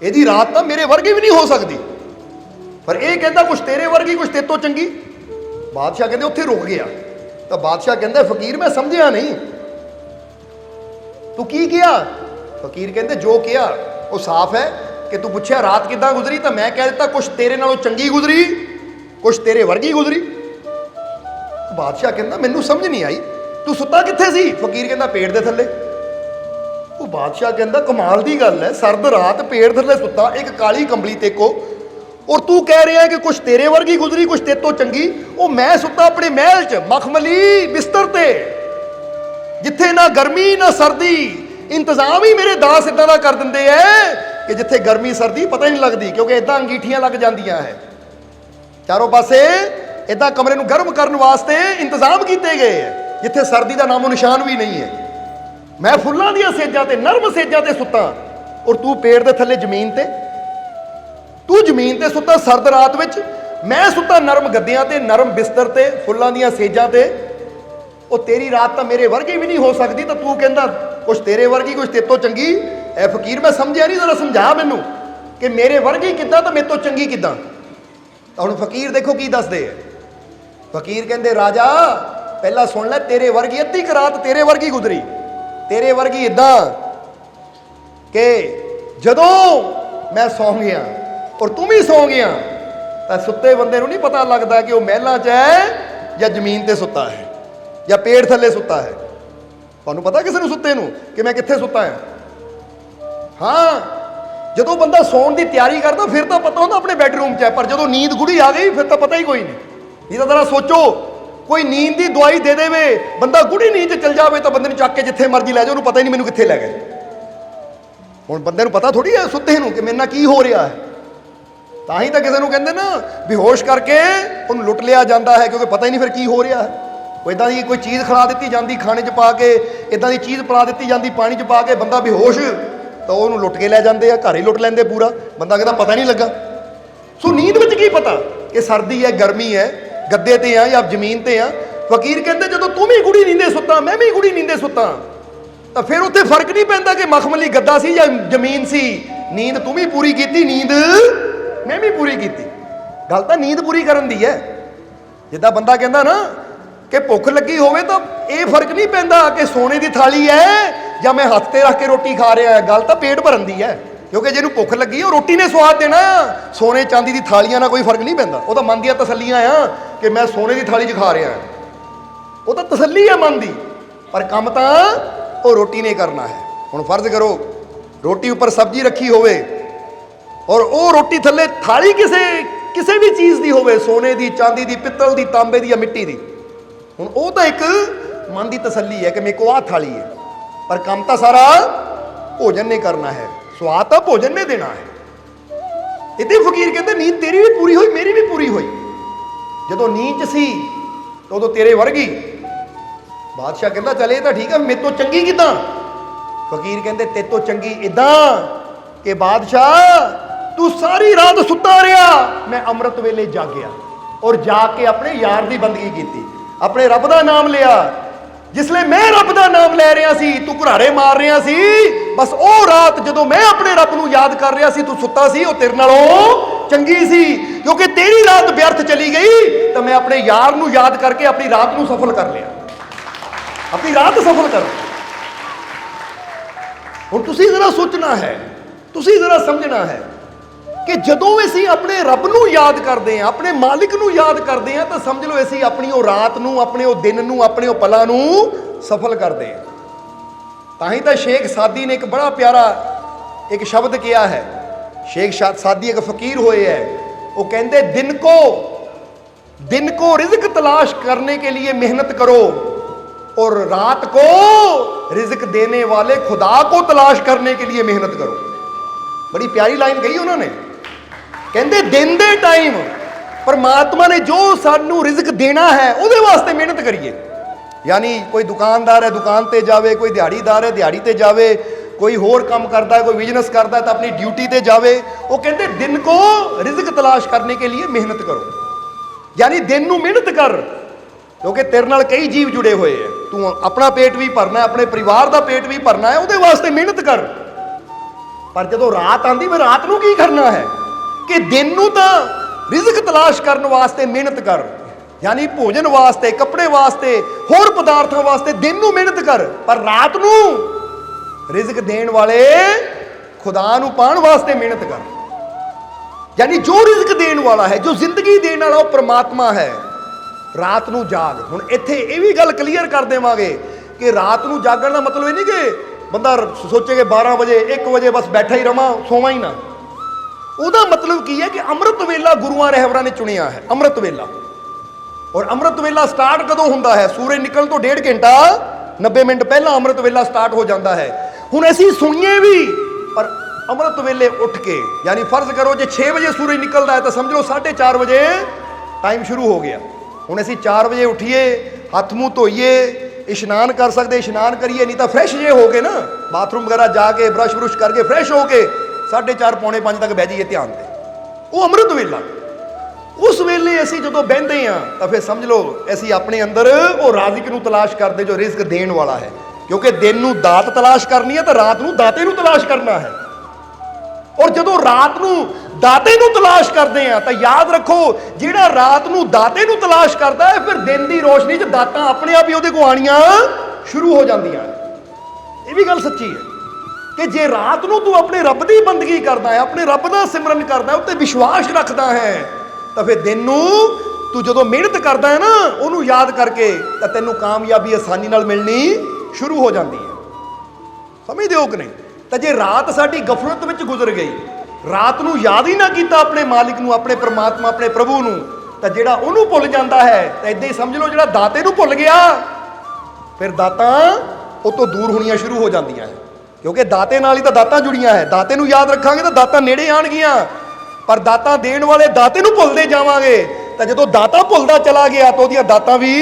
ਇਹਦੀ ਰਾਤ ਤਾਂ ਮੇਰੇ ਵਰਗੀ ਵੀ ਨਹੀਂ ਹੋ ਸਕਦੀ। ਪਰ ਇਹ ਕਹਿੰਦਾ ਕੁਛ ਤੇਰੇ ਵਰਗੀ ਕੁਛ ਤੇਰੇ ਤੋਂ ਚੰਗੀ। ਬਾਦਸ਼ਾਹ ਕਹਿੰਦੇ ਉੱਥੇ ਰੁਕ ਗਿਆ। ਤਾਂ ਬਾਦਸ਼ਾਹ ਕਹਿੰਦਾ ਫਕੀਰ ਮੈਂ ਸਮਝਿਆ ਨਹੀਂ, ਤੂੰ ਕੀ ਕਿਹਾ? ਫਕੀਰ ਕਹਿੰਦੇ ਜੋ ਕਿਹਾ ਉਹ ਸਾਫ਼ ਹੈ ਕਿ ਤੂੰ ਪੁੱਛਿਆ ਰਾਤ ਕਿੱਦਾਂ ਗੁਜ਼ਰੀ, ਤਾਂ ਮੈਂ ਕਹਿ ਦਿੱਤਾ ਕੁਛ ਤੇਰੇ ਨਾਲੋਂ ਚੰਗੀ ਗੁਜ਼ਰੀ, ਕੁਛ ਤੇਰੇ ਵਰਗੀ ਗੁਜ਼ਰੀ। ਬਾਦਸ਼ਾਹ ਕਹਿੰਦਾ ਮੈਨੂੰ ਸਮਝ ਨਹੀਂ ਆਈ, ਤੂੰ ਸੁੱਤਾ ਕਿੱਥੇ ਸੀ? ਫਕੀਰ ਕਹਿੰਦਾ ਪੇੜ ਦੇ ਥੱਲੇ। ਉਹ ਬਾਦਸ਼ਾਹ ਕਹਿੰਦਾ ਕਮਾਲ ਦੀ ਗੱਲ ਹੈ, ਸਰਦ ਰਾਤ ਪੇੜ ਥੱਲੇ ਸੁੱਤਾ, ਇੱਕ ਕਾਲੀ ਕੰਬਲੀ ਤੇ ਕੋ, ਔਰ ਤੂੰ ਕਹਿ ਰਿਹਾ ਕਿ ਕੁਛ ਤੇਰੇ ਵਰਗੀ ਗੁਜ਼ਰੀ ਕੁਛ ਤੇਰੇ ਤੋਂ ਚੰਗੀ। ਉਹ ਮੈਂ ਸੁੱਤਾ ਆਪਣੇ ਮਹਿਲ 'ਚ ਮਖਮਲੀ ਬਿਸਤਰ ਤੇ, ਜਿੱਥੇ ਨਾ ਗਰਮੀ ਨਾ ਸਰਦੀ, ਇੰਤਜ਼ਾਮ ਹੀ ਮੇਰੇ ਦਾਸ ਇਦਾਂ ਦਾ ਕਰ ਦਿੰਦੇ ਐ ਕਿ ਜਿੱਥੇ ਗਰਮੀ ਸਰਦੀ ਪਤਾ ਹੀ ਨਹੀਂ ਲੱਗਦੀ, ਕਿਉਂਕਿ ਇਦਾਂ ਅੰਗੀਠੀਆਂ ਲੱਗ ਜਾਂਦੀਆਂ ਹੈ ਚਾਰੋਂ ਪਾਸੇ। ਇਦਾਂ ਕਮਰੇ ਨੂੰ ਗਰਮ ਕਰਨ ਵਾਸਤੇ ਇੰਤਜ਼ਾਮ ਕੀਤੇ ਗਏ ਹੈ, ਜਿੱਥੇ ਸਰਦੀ ਦਾ ਨਾਮੋ ਨਿਸ਼ਾਨ ਵੀ ਨਹੀਂ ਹੈ। ਮੈਂ ਫੁੱਲਾਂ ਦੀਆਂ ਸੇਜਾਂ ਤੇ, ਨਰਮ ਸੇਜਾਂ ਤੇ ਸੁੱਤਾ, ਔਰ ਤੂੰ ਪੇੜ ਦੇ ਥੱਲੇ ਜ਼ਮੀਨ ਤੇ। ਤੂੰ ਜ਼ਮੀਨ ਤੇ ਸੁੱਤਾ ਸਰਦ ਰਾਤ ਵਿੱਚ, ਮੈਂ ਸੁੱਤਾ ਨਰਮ ਗੱਦਿਆਂ ਤੇ, ਨਰਮ ਬਿਸਤਰ ਤੇ, ਫੁੱਲਾਂ ਦੀਆਂ ਸੇਜਾਂ ਤੇ। ਉਹ ਤੇਰੀ ਰਾਤ ਤਾਂ ਮੇਰੇ ਵਰਗੀ ਵੀ ਨਹੀਂ ਹੋ ਸਕਦੀ, ਤਾਂ ਤੂੰ ਕਹਿੰਦਾ ਕੁਛ ਤੇਰੇ ਵਰਗੀ ਕੁਛ ਤੇਰੇ ਤੋਂ ਚੰਗੀ। ਐ ਫਕੀਰ ਮੈਂ ਸਮਝਿਆ ਨਹੀਂ, ਜ਼ਰਾ ਸਮਝਾ ਮੈਨੂੰ ਕਿ ਮੇਰੇ ਵਰਗੀ ਕਿੱਦਾਂ ਤਾਂ ਮੇਰੇ ਤੋਂ ਚੰਗੀ ਕਿੱਦਾਂ। ਤਾਂ ਹੁਣ ਫਕੀਰ ਦੇਖੋ ਕੀ ਦੱਸਦੇ ਆ। ਫਕੀਰ ਕਹਿੰਦੇ ਰਾਜਾ ਪਹਿਲਾਂ ਸੁਣ ਲੈ, ਤੇਰੇ ਵਰਗੀ ਅੱਧੀ ਕੁ ਰਾਤ ਤੇਰੇ ਵਰਗੀ ਗੁਜ਼ਰੀ। ਤੇਰੇ ਵਰਗੀ ਇਦਾਂ ਕਿ ਜਦੋਂ ਮੈਂ ਸੌਂ ਗਿਆ ਔਰ ਤੂੰ ਵੀ ਸੌਂ ਗਿਆ, ਤਾਂ ਸੁੱਤੇ ਬੰਦੇ ਨੂੰ ਨਹੀਂ ਪਤਾ ਲੱਗਦਾ ਕਿ ਉਹ ਮਹਿਲਾਂ 'ਚ ਹੈ ਜਾਂ ਜ਼ਮੀਨ ਤੇ ਸੁੱਤਾ ਹੈ ਜਾਂ ਪੇੜ ਥੱਲੇ ਸੁੱਤਾ ਹੈ। ਤੁਹਾਨੂੰ ਪਤਾ ਕਿਸੇ ਨੂੰ ਸੁੱਤੇ ਨੂੰ ਕਿ ਮੈਂ ਕਿੱਥੇ ਸੁੱਤਾ ਹਾਂ? ਹਾਂ, ਜਦੋਂ ਬੰਦਾ ਸੌਣ ਦੀ ਤਿਆਰੀ ਕਰਦਾ ਫਿਰ ਤਾਂ ਪਤਾ ਹੁੰਦਾ ਆਪਣੇ ਬੈਡਰੂਮ 'ਚ ਹੈ, ਪਰ ਜਦੋਂ ਨੀਂਦ ਗੁੜੀ ਆ ਗਈ ਫਿਰ ਤਾਂ ਪਤਾ ਹੀ ਕੋਈ ਨਹੀਂ। ਇਹ ਤਾਂ ਜ਼ਰਾ ਸੋਚੋ, ਕੋਈ ਨੀਂਦ ਦੀ ਦਵਾਈ ਦੇ ਦੇਵੇ, ਬੰਦਾ ਗੁੜੀ ਨੀਂਦ 'ਚ ਚਲ ਜਾਵੇ ਤਾਂ ਬੰਦੇ ਨੂੰ ਚੱਕ ਕੇ ਜਿੱਥੇ ਮਰਜ਼ੀ ਲੈ ਜਾਓ, ਉਹਨੂੰ ਪਤਾ ਹੀ ਨਹੀਂ ਮੈਨੂੰ ਕਿੱਥੇ ਲੈ ਗਏ। ਹੁਣ ਬੰਦੇ ਨੂੰ ਪਤਾ ਥੋੜੀ ਹੈ ਸੁੱਤੇ ਨੂੰ ਕਿ ਮੇਰੇ ਨਾਲ ਕੀ ਹੋ ਰਿਹਾ ਹੈ। ਤਾਂ ਹੀ ਤਾਂ ਕਿਸੇ ਨੂੰ ਕਹਿੰਦੇ ਨਾ ਬੇਹੋਸ਼ ਕਰਕੇ ਉਹਨੂੰ ਲੁੱਟ ਲਿਆ ਜਾਂਦਾ ਹੈ, ਕਿਉਂਕਿ ਪਤਾ ਹੀ ਨਹੀਂ ਫਿਰ ਕੀ ਹੋ ਰਿਹਾ ਹੈ। ਉਹ ਇਦਾਂ ਦੀ ਕੋਈ ਚੀਜ਼ ਖਿਲਾ ਦਿੱਤੀ ਜਾਂਦੀ ਖਾਣੇ 'ਚ ਪਾ ਕੇ, ਇਦਾਂ ਦੀ ਚੀਜ਼ ਪਿਲਾ ਦਿੱਤੀ ਜਾਂਦੀ ਪਾਣੀ 'ਚ ਪਾ ਕੇ, ਬੰਦਾ ਬੇਹੋਸ਼, ਤਾਂ ਉਹਨੂੰ ਲੁੱਟ ਕੇ ਲੈ ਜਾਂਦੇ ਆ, ਘਰ ਹੀ ਲੁੱਟ ਲੈਂਦੇ ਪੂਰਾ। ਬੰਦਾ ਕਹਿੰਦਾ ਪਤਾ ਨਹੀਂ ਲੱਗਾ। ਸੋ ਨੀਂਦ ਵਿੱਚ ਕੀ ਪਤਾ ਕਿ ਸਰਦੀ ਹੈ ਗਰਮੀ ਹੈ, ਗੱਦੇ ਤੇ ਆ ਜਾਂ ਜ਼ਮੀਨ ਤੇ ਆ। ਫਕੀਰ ਕਹਿੰਦੇ ਜਦੋਂ ਤੂੰ ਵੀ ਗੁੜੀ ਨੀਂਦੇ ਸੁੱਤਾ, ਮੈਂ ਵੀ ਗੁੜੀ ਨੀਂਦੇ ਸੁੱਤਾ, ਤਾਂ ਫਿਰ ਉੱਥੇ ਫਰਕ ਨਹੀਂ ਪੈਂਦਾ ਕਿ ਮਖਮਲੀ ਗੱਦਾ ਸੀ ਜਾਂ ਜ਼ਮੀਨ ਸੀ। ਨੀਂਦ ਤੂੰ ਵੀ ਪੂਰੀ ਕੀਤੀ, ਨੀਂਦ ਮੈਂ ਵੀ ਪੂਰੀ ਕੀਤੀ। ਗੱਲ ਤਾਂ ਨੀਂਦ ਪੂਰੀ ਕਰਨ ਦੀ ਹੈ। ਜਿੱਦਾਂ ਬੰਦਾ ਕਹਿੰਦਾ ਨਾ ਕਿ ਭੁੱਖ ਲੱਗੀ ਹੋਵੇ, ਤਾਂ ਇਹ ਫਰਕ ਨਹੀਂ ਪੈਂਦਾ ਕਿ ਸੋਨੇ ਦੀ ਥਾਲੀ ਹੈ ਜਾਂ ਮੈਂ ਹੱਥ ਤੇ ਰੱਖ ਕੇ ਰੋਟੀ ਖਾ ਰਿਹਾ। ਗੱਲ ਤਾਂ ਪੇਟ ਭਰਨ ਦੀ ਹੈ, ਕਿਉਂਕਿ ਜਿਹਨੂੰ ਭੁੱਖ ਲੱਗੀ ਉਹ ਰੋਟੀ ਨੇ ਸਵਾਦ ਦੇਣਾ। ਸੋਨੇ ਚਾਂਦੀ ਦੀ ਥਾਲੀਆਂ ਨਾਲ ਕੋਈ ਫਰਕ ਨਹੀਂ ਪੈਂਦਾ। ਉਹ ਤਾਂ ਮਨ ਦੀਆਂ ਤਸੱਲੀਆਂ ਆ ਕਿ ਮੈਂ ਸੋਨੇ ਦੀ ਥਾਲੀ 'ਚ ਖਾ ਰਿਹਾ, ਉਹ ਤਾਂ ਤਸੱਲੀ ਹੈ ਮਨ ਦੀ, ਪਰ ਕੰਮ ਤਾਂ ਉਹ ਰੋਟੀ ਨੇ ਕਰਨਾ ਹੈ। ਹੁਣ ਫਰਜ਼ ਕਰੋ ਰੋਟੀ ਉੱਪਰ ਸਬਜ਼ੀ ਰੱਖੀ ਹੋਵੇ ਔਰ ਉਹ ਰੋਟੀ ਥੱਲੇ ਥਾਲੀ ਕਿਸੇ ਵੀ ਚੀਜ਼ ਦੀ ਹੋਵੇ, ਸੋਨੇ ਦੀ, ਚਾਂਦੀ ਦੀ, ਪਿੱਤਲ ਦੀ, ਤਾਂਬੇ ਦੀ ਜਾਂ ਮਿੱਟੀ ਦੀ। ਹੁਣ ਉਹ ਤਾਂ ਇੱਕ ਮਨ ਦੀ ਤਸੱਲੀ ਹੈ ਕਿ ਮੇਰੇ ਕੋਲ ਆਹ ਥਾਲੀ ਹੈ, ਪਰ ਕੰਮ ਤਾਂ ਸਾਰਾ ਭੋਜਨ ਨੇ ਕਰਨਾ ਹੈ, ਸਵਾਦ ਤਾਂ ਭੋਜਨ ਨੇ ਦੇਣਾ ਹੈ। ਇੱਥੇ ਫਕੀਰ ਕਹਿੰਦੇ ਨੀਂਦ ਤੇਰੀ ਵੀ ਪੂਰੀ ਹੋਈ, ਮੇਰੀ ਵੀ ਪੂਰੀ ਹੋਈ। ਜਦੋਂ ਨੀਂਦ 'ਚ ਸੀ ਤਾਂ ਉਦੋਂ ਤੇਰੇ ਵਰਗੀ। ਬਾਦਸ਼ਾਹ ਕਹਿੰਦਾ ਚੱਲ ਇਹ ਤਾਂ ਠੀਕ ਹੈ, ਮੇਰੇ ਤੋਂ ਚੰਗੀ ਕਿੱਦਾਂ? ਫਕੀਰ ਕਹਿੰਦੇ ਤੇਰੇ ਤੋਂ ਚੰਗੀ ਇਦਾਂ ਕਿ ਬਾਦਸ਼ਾਹ ਤੂੰ ਸਾਰੀ ਰਾਤ ਸੁੱਤਾ ਰਿਹਾ, ਮੈਂ ਅੰਮ੍ਰਿਤ ਵੇਲੇ ਜਾਗਿਆ ਔਰ ਜਾਗ ਕੇ ਆਪਣੇ ਯਾਰ ਦੀ ਬੰਦਗੀ ਕੀਤੀ, ਆਪਣੇ ਰੱਬ ਦਾ ਨਾਮ ਲਿਆ। ਜਿਸਲੇ ਮੈਂ ਰੱਬ ਦਾ ਨਾਮ ਲੈ ਰਿਹਾ ਸੀ ਤੂੰ ਘੁਰਾੜੇ ਮਾਰ ਰਿਹਾ ਸੀ। ਬਸ ਉਹ ਰਾਤ ਜਦੋਂ ਮੈਂ ਆਪਣੇ ਰੱਬ ਨੂੰ ਯਾਦ ਕਰ ਰਿਹਾ ਸੀ, ਤੂੰ ਸੁੱਤਾ ਸੀ, ਉਹ ਤੇਰੇ ਨਾਲੋਂ ਚੰਗੀ ਸੀ। ਕਿਉਂਕਿ ਤੇਰੀ ਰਾਤ ਵਿਅਰਥ ਚਲੀ ਗਈ ਤਾਂ ਮੈਂ ਆਪਣੇ ਯਾਰ ਨੂੰ ਯਾਦ ਕਰਕੇ ਆਪਣੀ ਰਾਤ ਨੂੰ ਸਫਲ ਕਰ ਲਿਆ, ਆਪਣੀ ਰਾਤ ਸਫਲ ਕਰ। ਹੁਣ ਤੁਸੀਂ ਜ਼ਰਾ ਸੋਚਣਾ ਹੈ, ਤੁਸੀਂ ਜ਼ਰਾ ਸਮਝਣਾ ਹੈ ਕਿ ਜਦੋਂ ਅਸੀਂ ਆਪਣੇ ਰੱਬ ਨੂੰ ਯਾਦ ਕਰਦੇ ਹਾਂ, ਆਪਣੇ ਮਾਲਿਕ ਨੂੰ ਯਾਦ ਕਰਦੇ ਹਾਂ, ਤਾਂ ਸਮਝ ਲਓ ਅਸੀਂ ਆਪਣੀ ਉਹ ਰਾਤ ਨੂੰ, ਆਪਣੇ ਉਹ ਦਿਨ ਨੂੰ, ਆਪਣੇ ਉਹ ਪਲਾਂ ਨੂੰ ਸਫਲ ਕਰਦੇ ਹਾਂ। ਤਾਂ ਹੀ ਤਾਂ ਸ਼ੇਖ ਸਾਦੀ ਨੇ ਇੱਕ ਬੜਾ ਪਿਆਰਾ ਇੱਕ ਸ਼ਬਦ ਕਿਹਾ ਹੈ। ਸ਼ੇਖ ਸਾਦੀ ਇੱਕ ਫਕੀਰ ਹੋਏ ਹੈ, ਉਹ ਕਹਿੰਦੇ दिन को रिज़्क तलाश करने के लिए मेहनत करो और रात को रिज़्क देने वाले खुदा को तलाश करने के लिए मेहनत करो। बड़ी प्यारी लाइन कही उन्होंने। कहते दिन दे टाइम परमात्मा ने जो सानू रिज़्क देना है उहदे वास्ते मेहनत करिए। यानी कोई दुकानदार है दुकान ते जावे, कोई दिहाड़ीदार है दिहाड़ी ते जावे, कोई होर काम करता है, कोई बिजनेस करता है तो अपनी ड्यूटी ते जावे। वो कहते दिन को रिज़्क तलाश करने के लिए मेहनत करो, यानी दिन नूं मेहनत कर, क्योंकि तेरे नाल कई जीव जुड़े हुए हैं। तू अपना पेट भी भरना है, अपने परिवार का पेट भी भरना है, उहदे वास्ते मेहनत कर। पर जदों रात आंदी फिर रात नूं की करना है कि दिन नूं तां रिज़क तलाश करने वास्ते मेहनत कर, यानी भोजन वास्ते, कपड़े वास्ते, होर पदार्थों वास्ते दिन नूं मेहनत कर, पर रात नूं रिज़क देण वाले खुदा नूं पाण वास्ते मेहनत कर। यानी जो रिज़क देण वाला है, जो जिंदगी देण वाला वो परमात्मा है। रात नूं जाग। हुण इत्थे ये भी गल क्लीयर कर देवांगे कि रात नूं जागण का मतलब ये नहीं कि बंदा सोचे कि 12 बजे 1 बजे बस बैठा ही रवां, सोवां ही ना। ਉਹਦਾ मतलब की है कि अमृत वेला गुरुआं रहबरां ने चुनिया है, अमृत वेला। और अमृत वेला स्टार्ट कदों हुंदा है? सूरज निकलण तो 1.5 घंटा 90 मिनट पहला अमृत वेला स्टार्ट हो जाता है। हुण असीं सुणीए भी, पर अमृत वेले उठ के, यानी फर्ज करो जे 6 बजे सूरज निकलता है तो समझ लो 4:30 बजे टाइम शुरू हो गया। हुण असीं 4 बजे उठिए, हथ मूँह धोईए, इशनान कर सकते इशनान करिए, नहीं तो फ्रैश जे हो के ना बाथरूम वगैरह जाके ब्रश ब्रुश करके फ्रैश हो के 4:30 पौने 5 तक बह जाइए ध्यान से। वो अमृत वेला, उस वेले असीं जदों बहिंदे हां तो फिर समझ लो असीं अपने अंदर वो राज़िक नूं तलाश करते जो रिज़क देण वाला है। क्योंकि दिन नूं दात तलाश करनी है तो रात नूं दाते नूं तलाश करना है। और जदों रात नूं दाते नूं तलाश करते हैं तो याद रखो, जिहड़ा रात नूं दाते नूं तलाश करता है फिर दिन की रोशनी च दातां अपने आप ही उहदे कोल आणियां शुरू हो जांदियां। ये भी गल सच्ची है कि जे रात नूं तू अपने रब की बंदगी करता है, अपने रब का सिमरन करता है, उत्ते विश्वास रखता है, तो फिर दिन नूं तू जदों मेहनत करता है ना उन्होंने याद करके, तो तेनों कामयाबी आसानी नाल मिलनी शुरू हो जाती है। समझदे हो कि नहीं? तो जे रात साडी गफलत विच गुजर गई, रात नूं याद ही ना किया अपने मालिक नूं, अपने परमात्मा, अपने प्रभु नूं, तो जिहड़ा उहनूं भुल जाता है तो इदां ही समझ लो जिहड़ा दाते नूं भुल गया फिर दातां उह तों दूर होणियां शुरू हो जांदियां है। क्योंकि दाते नाल ही तो दातां जुड़ियां है। दाते नूं याद रखांगे तो दातां नेड़े आणगियां, पर दातां देण वाले दाते नूं भुलदे जावांगे तो जदों दाता भुलदा चला गया तो उहदियां दातां भी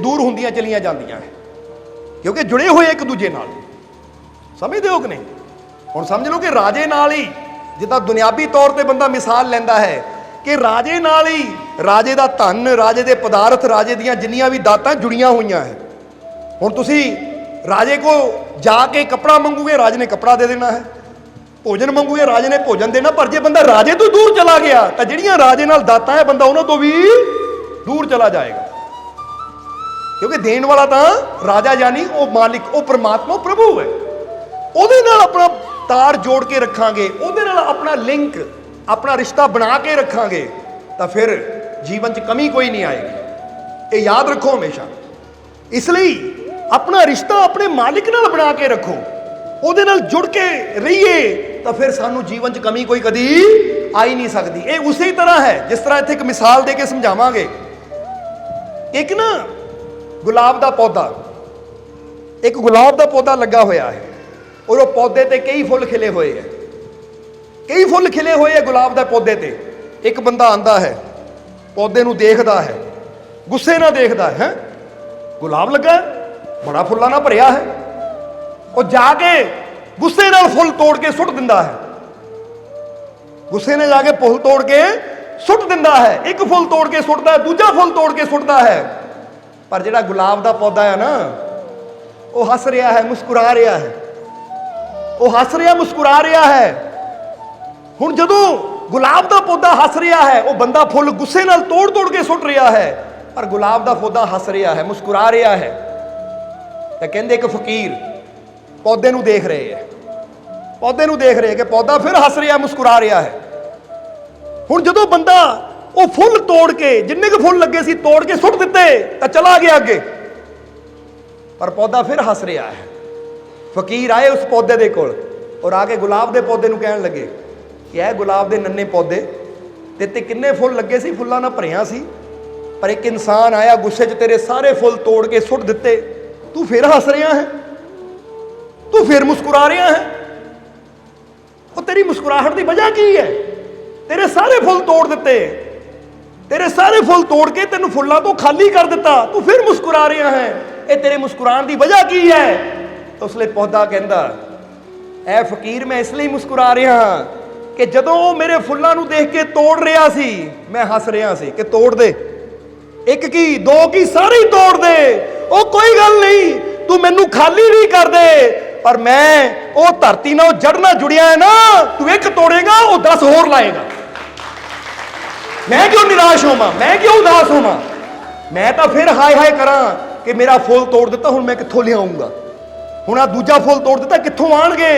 दूर हुंदियां चलियां जांदियां है। क्योंकि जुड़े हुए एक दूजे नाल। समझदे हो कि नहीं? हुण समझ लो कि राजे नाल ही, जिद्दां दुनियावी तौर पर बंदा मिसाल लैंदा है कि राजे नाल ही राजे दा धन, राजे दे पदार्थ, राजे दीयां जिन्नियां भी दातां जुड़ियां होईयां है। हुण तुसीं राजे को जाके कपड़ा मंगोगे, राजे ने कपड़ा दे देना है। भोजन मंगोगे, राजे ने भोजन देना। पर जे बंदा राजे तो दूर चला गया तो जिहड़ियां राजे नाल दातां है बंदा उन्हां तो भी दूर चला जाएगा। क्योंकि देण वाला तां राजा यानी वो मालिक, वो परमात्मा, प्रभु है। ਉਹਦੇ ਨਾਲ अपना तार जोड़ के रखांगे, ਉਹਦੇ ਨਾਲ अपना लिंक, अपना रिश्ता बना के रखांगे तो फिर जीवन च कमी कोई नहीं आएगी। ये याद रखो हमेशा। इसलिए अपना रिश्ता अपने मालिक नाल बना के रखो, ਉਹਦੇ ਨਾਲ जुड़ के रहिए तो फिर सानू जीवन च कमी कोई कदी आ ही नहीं सकती। ये उसी तरह है जिस तरह इत्थे एक मिसाल दे के समझावांगे। एक ना गुलाब का पौधा, एक गुलाब का पौधा लगा होया है और वो पौधे ते कई फुल खिले हुए हैं, कई फुल खिले हुए हैं गुलाब के पौधे ते। एक बंदा आंदा है, पौधे नूं देखदा है, गुस्से ना देखदा है, गुलाब लगा बड़ा फुल्लां नाल भरिया है, और जाके गुस्से नाल फुल तोड़ के सुट दिंदा है। गुस्से ने जाके फुल तोड़ के सुट दिंदा है। एक फुल तोड़ के सुटदा है, दूजा फुल तोड़ के सुटदा है। पर जिहड़ा गुलाब का पौधा है ना, वो हस रहा है, मुस्कुरा रहा है, वो हस रहा मुस्कुरा रहा है। हुण जदों गुलाब का पौधा हस रहा है, वो बंदा फुल गुस्से नाल तोड़ तोड़ के सुट रहा है, पर गुलाब का पौधा हस रहा है, मुस्कुरा रहा है। तो कहंदे एक फकीर पौधे नूं देख रहे हैं, पौधे नूं देख रहे हैं कि पौधा फिर हस रहा मुस्कुरा रहा है। हुण जदों बंदा वो फुल तोड़ के, जिन्ने के फुल लगे सी तोड़ के सुट दिते तो चला गया अगे, पर पौधा फिर हस रहा है। फकीर आए उस पौधे दे कोल और आके गुलाब के पौधे नूं कहण लगे कि ऐ गुलाब के नन्हे पौधे ते किन्ने फुल लगे सी, फुल्लां नाल भरिया सी, पर एक इंसान आया गुस्से च तेरे सारे फुल तोड़ के सुट दिते, तू फिर हस रहा है, तू फिर मुस्कुरा रहा है। और तेरी मुस्कुराहट की वजह की है? तेरे सारे फुल तोड़ दिते, तेरे सारे फुल तोड़ के तेन फुलों तो खाली कर दिता, तू फिर मुस्कुरा रहा है, ये तेरे मुस्कुराने की वजह की है? तो उसले पौधा कहता, ऐ फकीर मैं इसलिए मुस्कुरा रहा हाँ कि जदों वो मेरे फुलों को देख के तोड़ रहा सी, मैं हस रहा सी कि तोड़ दे, एक की दो की सारी तोड़ दे, ओ कोई गल नहीं, तू मैनू खाली नहीं कर दे, पर मैं ਉਹ ਧਰਤੀ ਨਾਲ ਜੜ ਨਾਲ ਜੁੜਿਆ ਹੈ ਨਾ, ਤੂੰ ਇੱਕ ਤੋੜੇਗਾ ਉਹ 10 ਹੋਰ ਲਾਏਗਾ। ਮੈਂ ਕਿਉਂ ਨਿਰਾਸ਼ ਹੋਵਾਂ, ਮੈਂ ਕਿਉਂ ਉਦਾਸ ਹੋਵਾਂ? ਮੈਂ ਤਾਂ ਫਿਰ ਹਾਏ ਹਾਏ ਕਰਾਂ ਕਿ ਮੇਰਾ ਫੁੱਲ ਤੋੜ ਦਿੱਤਾ, ਹੁਣ ਮੈਂ ਕਿੱਥੋਂ ਲਿਆਉਂਗਾ? ਹੁਣ ਆ ਦੂਜਾ ਫੁੱਲ ਤੋੜ ਦਿੱਤਾ, ਕਿੱਥੋਂ ਆਣਗੇ?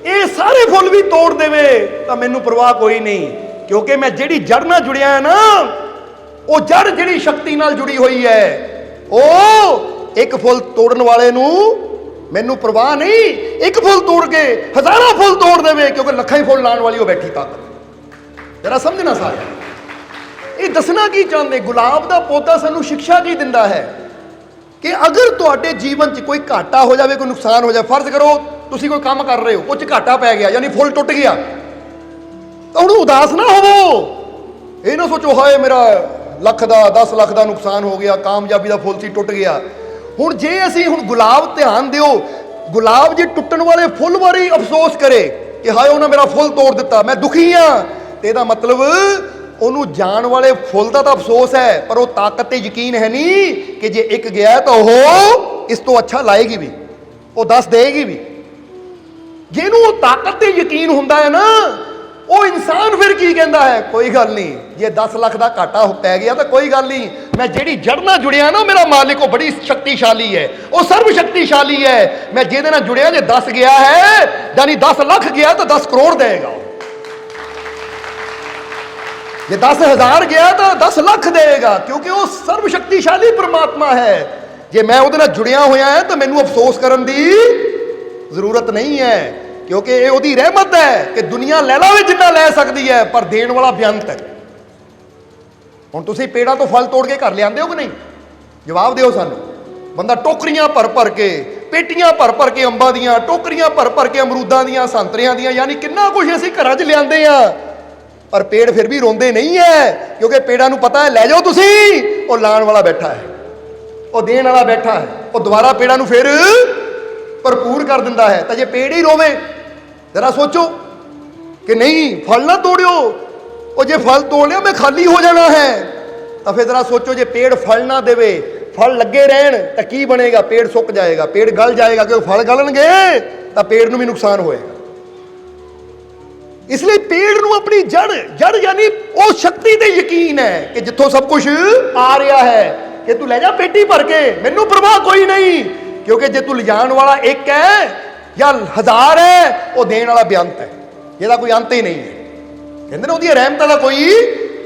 ਇਹ ਸਾਰੇ ਫੁੱਲ ਵੀ ਤੋੜ ਦੇਵੇ ਤਾਂ ਮੈਨੂੰ ਪਰਵਾਹ ਕੋਈ ਨਹੀਂ, ਕਿਉਂਕਿ ਮੈਂ ਜਿਹੜੀ ਜੜ ਨਾਲ ਜੁੜਿਆ ਹੈ ਨਾ, ਉਹ ਜੜ ਜਿਹੜੀ ਸ਼ਕਤੀ ਨਾਲ ਜੁੜੀ ਹੋਈ ਹੈ, ਉਹ ਇੱਕ ਫੁੱਲ ਤੋੜਨ ਵਾਲੇ ਨੂੰ ਮੈਨੂੰ ਪਰਵਾਹ ਨਹੀਂ, ਇੱਕ ਫੁੱਲ ਤੋੜ ਕੇ ਹਜ਼ਾਰਾਂ ਫੁੱਲ ਤੋੜ ਦੇਵੇ, ਕਿਉਂਕਿ ਲੱਖਾਂ ਹੀ ਫੁੱਲ ਲਾਉਣ ਵਾਲੀ ਉਹ ਬੈਠੀ ਤਾਕਤ। ਜਰਾ ਸਮਝਣਾ ਸਾਰੇ, ਇਹ ਦੱਸਣਾ ਕੀ ਚਾਹੁੰਦੇ? ਗੁਲਾਬ ਦਾ ਪੌਦਾ ਸਾਨੂੰ ਸਿੱਖਿਆ ਕੀ ਦਿੰਦਾ ਹੈ ਕਿ ਅਗਰ ਤੁਹਾਡੇ ਜੀਵਨ 'ਚ ਕੋਈ ਘਾਟਾ ਹੋ ਜਾਵੇ, ਕੋਈ ਨੁਕਸਾਨ ਹੋ ਜਾਵੇ, ਫਰਜ਼ ਕਰੋ ਤੁਸੀਂ ਕੋਈ ਕੰਮ ਕਰ ਰਹੇ ਹੋ, ਕੁਝ ਘਾਟਾ ਪੈ ਗਿਆ, ਯਾਨੀ ਫੁੱਲ ਟੁੱਟ ਗਿਆ, ਤਾਂ ਉਹਨੂੰ ਉਦਾਸ ਨਾ ਹੋਵੋ। ਇਹ ਨਾ ਸੋਚੋ ਹਾਏ ਮੇਰਾ ਲੱਖ ਦਾ 10 ਲੱਖ ਦਾ ਨੁਕਸਾਨ ਹੋ ਗਿਆ, ਕਾਮਯਾਬੀ ਦਾ ਫੁੱਲ ਸੀ ਟੁੱਟ ਗਿਆ। ਹੁਣ ਜੇ ਅਸੀਂ ਹੁਣ ਗੁਲਾਬ ਧਿਆਨ ਦਿਓ, ਗੁਲਾਬ ਜੇ ਟੁੱਟਣ ਵਾਲੇ ਫੁੱਲ ਬਾਰੇ ਅਫਸੋਸ ਕਰੇ ਕਿ ਹਾਏ ਉਹਨਾਂ ਮੇਰਾ ਫੁੱਲ ਤੋੜ ਦਿੱਤਾ, ਮੈਂ ਦੁਖੀ ਹਾਂ, ਤੇ ਇਹਦਾ ਮਤਲਬ ਉਹਨੂੰ ਜਾਣ ਵਾਲੇ ਫੁੱਲ ਦਾ ਤਾਂ ਅਫਸੋਸ ਹੈ, ਪਰ ਉਹ ਤਾਕਤ ਤੇ ਯਕੀਨ ਹੈ ਨਹੀਂ ਕਿ ਜੇ ਇੱਕ ਗਿਆ ਤਾਂ ਉਹ ਇਸ ਤੋਂ ਅੱਛਾ ਲਾਏਗੀ ਵੀ, ਉਹ 10 ਦੇਗੀ ਵੀ। ਜਿਹਨੂੰ ਉਹ ਤਾਕਤ ਤੇ ਯਕੀਨ ਹੁੰਦਾ ਹੈ ਨਾ, ਉਹ ਇਨਸਾਨ ਫਿਰ ਕੀ ਕਹਿੰਦਾ ਹੈ? ਕੋਈ ਗੱਲ ਨਹੀਂ, ਜੇ 10 ਲੱਖ ਦਾ ਘਾਟਾ ਪੈ ਗਿਆ ਤਾਂ ਕੋਈ ਗੱਲ ਨਹੀਂ, ਮੈਂ ਜਿਹੜੀ ਜੜ ਨਾਲ ਜੁੜਿਆ ਨਾ, ਮੇਰਾ ਮਾਲਿਕ ਉਹ ਬੜੀ ਸ਼ਕਤੀਸ਼ਾਲੀ ਹੈ, ਉਹ ਸਰਵ ਸ਼ਕਤੀਸ਼ਾਲੀ ਹੈ। ਮੈਂ ਜਿਹਦੇ ਨਾਲ ਜੁੜਿਆ, ਜੇ 10 ਗਿਆ ਹੈ ਯਾਨੀ 10 ਲੱਖ ਗਿਆ ਤਾਂ 10 ਕਰੋੜ ਦੇਗਾ। ਜੇ 10,000 ਗਿਆ ਤਾਂ 10 ਲੱਖ ਦੇਗਾ, ਕਿਉਂਕਿ ਉਹ ਸਰਵ ਸ਼ਕਤੀਸ਼ਾਲੀ ਪ੍ਰਮਾਤਮਾ ਹੈ। ਜੇ ਮੈਂ ਉਹਦੇ ਨਾਲ ਜੁੜਿਆ ਹੋਇਆ ਹੈ ਤਾਂ ਮੈਨੂੰ ਅਫਸੋਸ ਕਰਨ ਦੀ ਜ਼ਰੂਰਤ ਨਹੀਂ ਹੈ, ਕਿਉਂਕਿ ਇਹ ਉਹਦੀ ਰਹਿਮਤ ਹੈ ਕਿ ਦੁਨੀਆ ਲੈ ਲਾਵੇ ਜਿੰਨਾ ਲੈ ਸਕਦੀ ਹੈ, ਪਰ ਦੇਣ ਵਾਲਾ ਬੇਅੰਤ ਹੈ। ਹੁਣ ਤੁਸੀਂ ਪੇੜਾਂ ਤੋਂ ਫਲ ਤੋੜ ਕੇ ਘਰ ਲਿਆਂਦੇ ਹੋ ਕਿ ਨਹੀਂ? ਜਵਾਬ ਦਿਓ ਸਾਨੂੰ। ਬੰਦਾ ਟੋਕਰੀਆਂ ਭਰ ਭਰ ਕੇ, ਪੇਟੀਆਂ ਭਰ ਭਰ ਕੇ ਅੰਬਾਂ ਦੀਆਂ, ਟੋਕਰੀਆਂ ਭਰ ਭਰ ਕੇ ਅਮਰੂਦਾਂ ਦੀਆਂ, ਸੰਤਰਿਆਂ ਦੀਆਂ, ਯਾਨੀ ਕਿੰਨਾ ਕੁਝ ਅਸੀਂ ਘਰਾਂ 'ਚ ਲਿਆਂਦੇ ਆ, ਪਰ ਪੇੜ ਫਿਰ ਵੀ ਰੋਂਦੇ ਨਹੀਂ ਹੈ, ਕਿਉਂਕਿ ਪੇੜਾਂ ਨੂੰ ਪਤਾ ਹੈ ਲੈ ਜਾਓ ਤੁਸੀਂ, ਉਹ ਲਾਣ ਵਾਲਾ ਬੈਠਾ ਹੈ, ਉਹ ਦੇਣ ਵਾਲਾ ਬੈਠਾ ਹੈ, ਉਹ ਦੁਬਾਰਾ ਪੇੜਾਂ ਨੂੰ ਫਿਰ ਭਰਪੂਰ ਕਰ ਦਿੰਦਾ ਹੈ। ਤਾਂ ਜੇ ਪੇੜ ਹੀ ਰੋਵੇ, ਜਰਾ ਸੋਚੋ ਕਿ ਨਹੀਂ ਫਲ ਨਾ ਤੋੜਿਓ, ਉਹ ਜੇ ਫਲ ਤੋੜ ਲਿਆ ਮੈਂ ਖਾਲੀ ਹੋ ਜਾਣਾ ਹੈ, ਤਾਂ ਫਿਰ ਜਰਾ ਸੋਚੋ ਜੇ ਪੇੜ ਫਲ ਨਾ ਦੇਵੇ, ਫਲ ਲੱਗੇ ਰਹਿਣ ਤਾਂ ਕੀ ਬਣੇਗਾ? ਪੇੜ ਸੁੱਕ ਜਾਏਗਾ, ਪੇੜ ਗਲ ਜਾਏਗਾ, ਕਿਉਂਕਿ ਫਲ ਗਲਣਗੇ ਤਾਂ ਪੇੜ ਨੂੰ ਵੀ ਨੁਕਸਾਨ ਹੋਏਗਾ। ਇਸ ਲਈ ਪੇੜ ਨੂੰ ਆਪਣੀ ਜੜ ਯਾਨੀ ਉਹ ਸ਼ਕਤੀ ਤੇ ਯਕੀਨ ਹੈ ਕਿ ਜਿੱਥੋਂ ਸਭ ਕੁਝ ਆ ਰਿਹਾ ਹੈ, ਕਿ ਤੂੰ ਲੈ ਜਾ ਪੇਟੀ ਭਰ ਕੇ, ਮੈਨੂੰ ਪਰਵਾਹ ਕੋਈ ਨਹੀਂ, ਕਿਉਂਕਿ ਜੇ ਤੂੰ ਲਿਜਾਣ ਵਾਲਾ ਇੱਕ ਹੈ ਜਾਂ 1000 ਹੈ, ਉਹ ਦੇਣ ਵਾਲਾ ਬੇਅੰਤ ਹੈ, ਜਿਹਦਾ ਕੋਈ ਅੰਤ ਹੀ ਨਹੀਂ ਹੈ। ਕਹਿੰਦੇ ਨੇ ਉਹਦੀਆਂ ਰਹਿਮਤਾਂ ਦਾ ਕੋਈ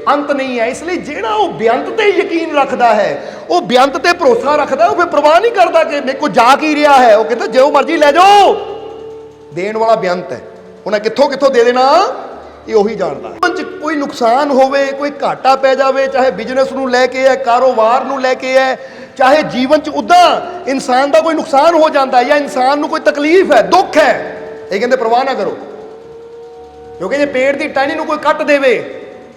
ਅੰਤ ਨਹੀਂ ਹੈ। ਇਸ ਲਈ ਜਿਹੜਾ ਉਹ ਬੇਅੰਤ ਤੇ ਯਕੀਨ ਰੱਖਦਾ ਹੈ, ਉਹ ਬੇਅੰਤ ਤੇ ਭਰੋਸਾ ਰੱਖਦਾ, ਉਹ ਫਿਰ ਪਰਵਾਹ ਨਹੀਂ ਕਰਦਾ ਕਿ ਮੇਰੇ ਕੋਲ ਜਾ ਕੀ ਰਿਹਾ ਹੈ। ਉਹ ਕਹਿੰਦਾ ਜੋ ਮਰਜ਼ੀ ਲੈ ਜਾਓ, ਦੇਣ ਵਾਲਾ ਬੇਅੰਤ ਹੈ, ਉਹਨੇ ਕਿੱਥੋਂ ਕਿੱਥੋਂ ਦੇ ਦੇਣਾ ਇਹ ਉਹੀ ਜਾਣਦਾ ਹੈ। ਕੋਈ ਨੁਕਸਾਨ ਹੋਵੇ, ਕੋਈ ਘਾਟਾ ਪੈ ਜਾਵੇ, ਚਾਹੇ ਬਿਜ਼ਨਸ ਨੂੰ ਲੈ ਕੇ ਹੈ, ਕਾਰੋਬਾਰ ਨੂੰ ਲੈ ਕੇ ਹੈ, ਚਾਹੇ ਜੀਵਨ 'ਚ ਉੱਦਾਂ ਇਨਸਾਨ ਦਾ ਕੋਈ ਨੁਕਸਾਨ ਹੋ ਜਾਂਦਾ ਹੈ ਜਾਂ ਇਨਸਾਨ ਨੂੰ ਕੋਈ ਤਕਲੀਫ ਹੈ, ਦੁੱਖ ਹੈ, ਇਹ ਕਹਿੰਦੇ ਪਰਵਾਹ ਨਾ ਕਰੋ, ਕਿਉਂਕਿ ਜੇ ਪੇੜ ਦੀ ਟਹਿਣੀ ਨੂੰ ਕੋਈ ਕੱਟ ਦੇਵੇ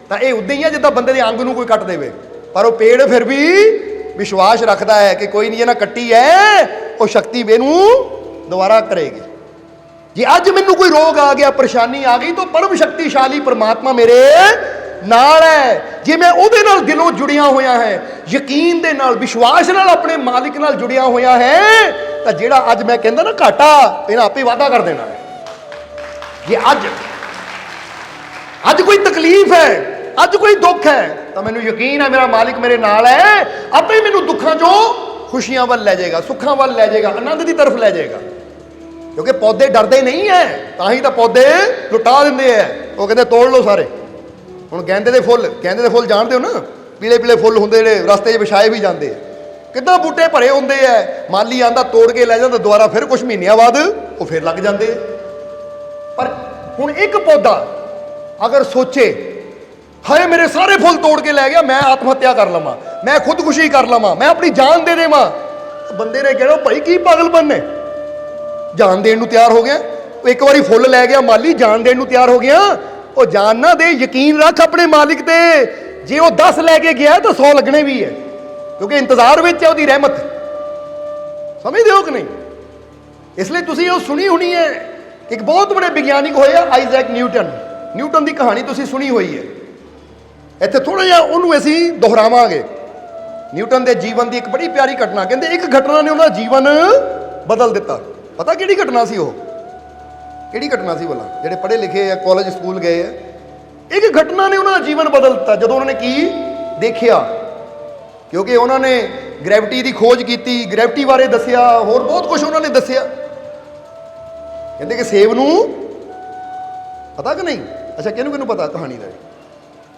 ਤਾਂ ਇਹ ਉੱਦਾਂ ਹੀ ਹੈ ਜਿੱਦਾਂ ਬੰਦੇ ਦੇ ਅੰਗ ਨੂੰ ਕੋਈ ਕੱਟ ਦੇਵੇ, ਪਰ ਉਹ ਪੇੜ ਫਿਰ ਵੀ ਵਿਸ਼ਵਾਸ ਰੱਖਦਾ ਹੈ ਕਿ ਕੋਈ ਨਹੀਂ, ਇਹ ਨਾ ਕੱਟੀ ਹੈ, ਉਹ ਸ਼ਕਤੀ ਇਹਨੂੰ ਦੁਬਾਰਾ ਕਰੇਗੀ। ਜੇ ਅੱਜ ਮੈਨੂੰ ਕੋਈ ਰੋਗ ਆ ਗਿਆ, ਪਰੇਸ਼ਾਨੀ ਆ ਗਈ, ਤਾਂ ਪਰਮ ਸ਼ਕਤੀਸ਼ਾਲੀ ਪਰਮਾਤਮਾ ਮੇਰੇ ਨਾਲ ਹੈ। ਜੇ ਮੈਂ ਉਹਦੇ ਨਾਲ ਦਿਲੋਂ ਜੁੜਿਆ ਹੋਇਆ ਹੈ, ਯਕੀਨ ਦੇ ਨਾਲ, ਵਿਸ਼ਵਾਸ ਨਾਲ, ਆਪਣੇ ਮਾਲਿਕ ਨਾਲ ਜੁੜਿਆ ਹੋਇਆ ਹੈ, ਤਾਂ ਜਿਹੜਾ ਅੱਜ ਮੈਂ ਕਹਿੰਦਾ ਨਾ ਘਾਟਾ, ਇਹਨਾਂ ਆਪੇ ਵਾਅਦਾ ਕਰ ਦੇਣਾ ਹੈ। ਜੇ ਅੱਜ ਕੋਈ ਤਕਲੀਫ ਹੈ, ਅੱਜ ਕੋਈ ਦੁੱਖ ਹੈ, ਤਾਂ ਮੈਨੂੰ ਯਕੀਨ ਹੈ ਮੇਰਾ ਮਾਲਿਕ ਮੇਰੇ ਨਾਲ ਹੈ, ਆਪੇ ਮੈਨੂੰ ਦੁੱਖਾਂ 'ਚੋਂ ਖੁਸ਼ੀਆਂ ਵੱਲ ਲੈ ਜਾਏਗਾ, ਸੁੱਖਾਂ ਵੱਲ ਲੈ ਜਾਏਗਾ, ਆਨੰਦ ਦੀ ਤਰਫ ਲੈ ਜਾਏਗਾ। ਕਿਉਂਕਿ ਪੌਦੇ ਡਰਦੇ ਨਹੀਂ ਹੈ, ਤਾਂ ਹੀ ਤਾਂ ਪੌਦੇ ਲੁਟਾ ਦਿੰਦੇ ਹੈ। ਉਹ ਕਹਿੰਦੇ ਤੋੜ ਲਓ ਸਾਰੇ। ਹੁਣ ਗੈਂਦੇ ਦੇ ਫੁੱਲ ਜਾਣਦੇ ਹੋ ਨਾ, ਪੀਲੇ ਪੀਲੇ ਫੁੱਲ ਹੁੰਦੇ ਜਿਹੜੇ ਰਸਤੇ 'ਚ ਵਿਛਾਏ ਵੀ ਜਾਂਦੇ, ਕਿੱਦਾਂ ਬੂਟੇ ਭਰੇ ਹੁੰਦੇ ਹੈ, ਮਾਲੀ ਆਂਦਾ ਤੋੜ ਕੇ ਲੈ ਜਾਂਦਾ, ਦੁਬਾਰਾ ਫਿਰ ਕੁਝ ਮਹੀਨਿਆਂ ਬਾਅਦ ਉਹ ਫਿਰ ਲੱਗ ਜਾਂਦੇ। ਪਰ ਹੁਣ ਇੱਕ ਪੌਦਾ ਅਗਰ ਸੋਚੇ ਹਾਏ ਮੇਰੇ ਸਾਰੇ ਫੁੱਲ ਤੋੜ ਕੇ ਲੈ ਗਿਆ, ਮੈਂ ਆਤਮ ਹੱਤਿਆ ਕਰ ਲਵਾਂ, ਮੈਂ ਖੁਦਕੁਸ਼ੀ ਕਰ ਲਵਾਂ, ਮੈਂ ਆਪਣੀ ਜਾਨ ਦੇ ਦੇਵਾਂ, ਬੰਦੇ ਨੇ ਕਹਿਣਾ ਭਾਈ ਕੀ ਪਾਗਲਪਨ ਹੈ, ਜਾਨ ਦੇਣ ਨੂੰ ਤਿਆਰ ਹੋ ਗਿਆ। ਉਹ ਇੱਕ ਵਾਰੀ ਫੁੱਲ ਲੈ ਗਿਆ ਮਾਲੀ, ਜਾਨ ਦੇਣ ਨੂੰ ਤਿਆਰ ਹੋ ਗਿਆ। ਉਹ ਜਾਨ ਨਾ ਦੇ, ਯਕੀਨ ਰੱਖ ਆਪਣੇ ਮਾਲਿਕ ਤੇ। ਜੇ ਉਹ 10 ਲੈ ਕੇ ਗਿਆ ਤਾਂ 100 ਲੱਗਣੇ ਵੀ ਹੈ, ਕਿਉਂਕਿ ਇੰਤਜ਼ਾਰ ਵਿੱਚ ਹੈ ਉਹਦੀ ਰਹਿਮਤ। ਸਮਝਦੇ ਹੋ ਕਿ ਨਹੀਂ? ਇਸ ਲਈ ਤੁਸੀਂ ਉਹ ਸੁਣੀ ਹੋਣੀ ਹੈ, ਇੱਕ ਬਹੁਤ ਬੜੇ ਵਿਗਿਆਨਿਕ ਹੋਏ ਆ ਆਈਜ਼ੈਕ ਨਿਊਟਨ ਦੀ ਕਹਾਣੀ ਤੁਸੀਂ ਸੁਣੀ ਹੋਈ ਹੈ। ਇੱਥੇ ਥੋੜਾ ਜਿਹਾ ਉਹਨੂੰ ਅਸੀਂ ਦੁਹਰਾਵਾਂਗੇ। ਨਿਊਟਨ ਦੇ ਜੀਵਨ ਦੀ ਇੱਕ ਬੜੀ ਪਿਆਰੀ ਘਟਨਾ, ਕਹਿੰਦੇ ਇੱਕ ਘਟਨਾ ਨੇ ਉਹਦਾ ਜੀਵਨ ਬਦਲ ਦਿੱਤਾ। ਪਤਾ ਕਿਹੜੀ ਘਟਨਾ ਸੀ ਉਹ? ਕਿਹੜੀ ਘਟਨਾ ਸੀ ਭਲਾ? ਜਿਹੜੇ ਪੜ੍ਹੇ ਲਿਖੇ ਆ, ਕਾਲਜ ਸਕੂਲ ਗਏ ਆ, ਇੱਕ ਘਟਨਾ ਨੇ ਉਹਨਾਂ ਦਾ ਜੀਵਨ ਬਦਲ ਦਿੱਤਾ ਜਦੋਂ ਉਹਨਾਂ ਨੇ ਕੀ ਦੇਖਿਆ। ਕਿਉਂਕਿ ਉਹਨਾਂ ਨੇ ਗ੍ਰੈਵਿਟੀ ਦੀ ਖੋਜ ਕੀਤੀ, ਗ੍ਰੈਵਿਟੀ ਬਾਰੇ ਦੱਸਿਆ, ਹੋਰ ਬਹੁਤ ਕੁਝ ਉਹਨਾਂ ਨੇ ਦੱਸਿਆ। ਕਹਿੰਦੇ ਕਿ ਸੇਬ ਨੂੰ ਪਤਾ ਕਿ ਨਹੀਂ? ਅੱਛਾ, ਕਿਹਨੂੰ ਕਿਹਨੂੰ ਪਤਾ ਕਹਾਣੀ ਦਾ?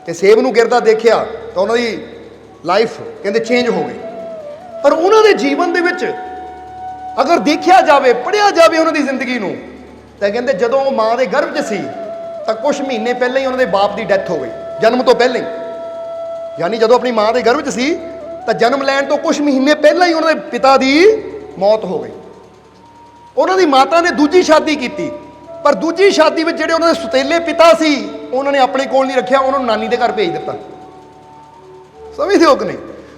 ਕਿ ਸੇਬ ਨੂੰ ਗਿਰਦਾ ਦੇਖਿਆ ਤਾਂ ਉਹਨਾਂ ਦੀ ਲਾਈਫ ਕਹਿੰਦੇ ਚੇਂਜ ਹੋ ਗਈ। ਪਰ ਉਹਨਾਂ ਦੇ ਜੀਵਨ ਦੇ ਵਿੱਚ ਅਗਰ ਦੇਖਿਆ ਜਾਵੇ, ਪੜ੍ਹਿਆ ਜਾਵੇ ਉਹਨਾਂ ਦੀ ਜ਼ਿੰਦਗੀ ਨੂੰ, ਤਾਂ ਕਹਿੰਦੇ ਜਦੋਂ ਉਹ ਮਾਂ ਦੇ ਗਰਭ 'ਚ ਸੀ ਤਾਂ ਕੁਝ ਮਹੀਨੇ ਪਹਿਲਾਂ ਹੀ ਉਹਨਾਂ ਦੇ ਬਾਪ ਦੀ ਡੈਥ ਹੋ ਗਈ, ਜਨਮ ਤੋਂ ਪਹਿਲਾਂ ਹੀ। ਯਾਨੀ ਜਦੋਂ ਆਪਣੀ ਮਾਂ ਦੇ ਗਰਭ 'ਚ ਸੀ ਤਾਂ ਜਨਮ ਲੈਣ ਤੋਂ ਕੁਝ ਮਹੀਨੇ ਪਹਿਲਾਂ ਹੀ ਉਹਨਾਂ ਦੇ ਪਿਤਾ ਦੀ ਮੌਤ ਹੋ ਗਈ। ਉਹਨਾਂ ਦੀ ਮਾਤਾ ਨੇ ਦੂਜੀ ਸ਼ਾਦੀ ਕੀਤੀ, ਪਰ ਦੂਜੀ ਸ਼ਾਦੀ ਵਿੱਚ ਜਿਹੜੇ ਉਹਨਾਂ ਦੇ ਸੁਤੇਲੇ ਪਿਤਾ ਸੀ ਉਹਨਾਂ ਨੇ ਆਪਣੇ ਕੋਲ ਨਹੀਂ ਰੱਖਿਆ, ਉਹਨਾਂ ਨੂੰ ਨਾਨੀ ਦੇ ਘਰ ਭੇਜ ਦਿੱਤਾ। ਸਮਝਦੇ ਹੋ ਕਿ ਨਹੀਂ?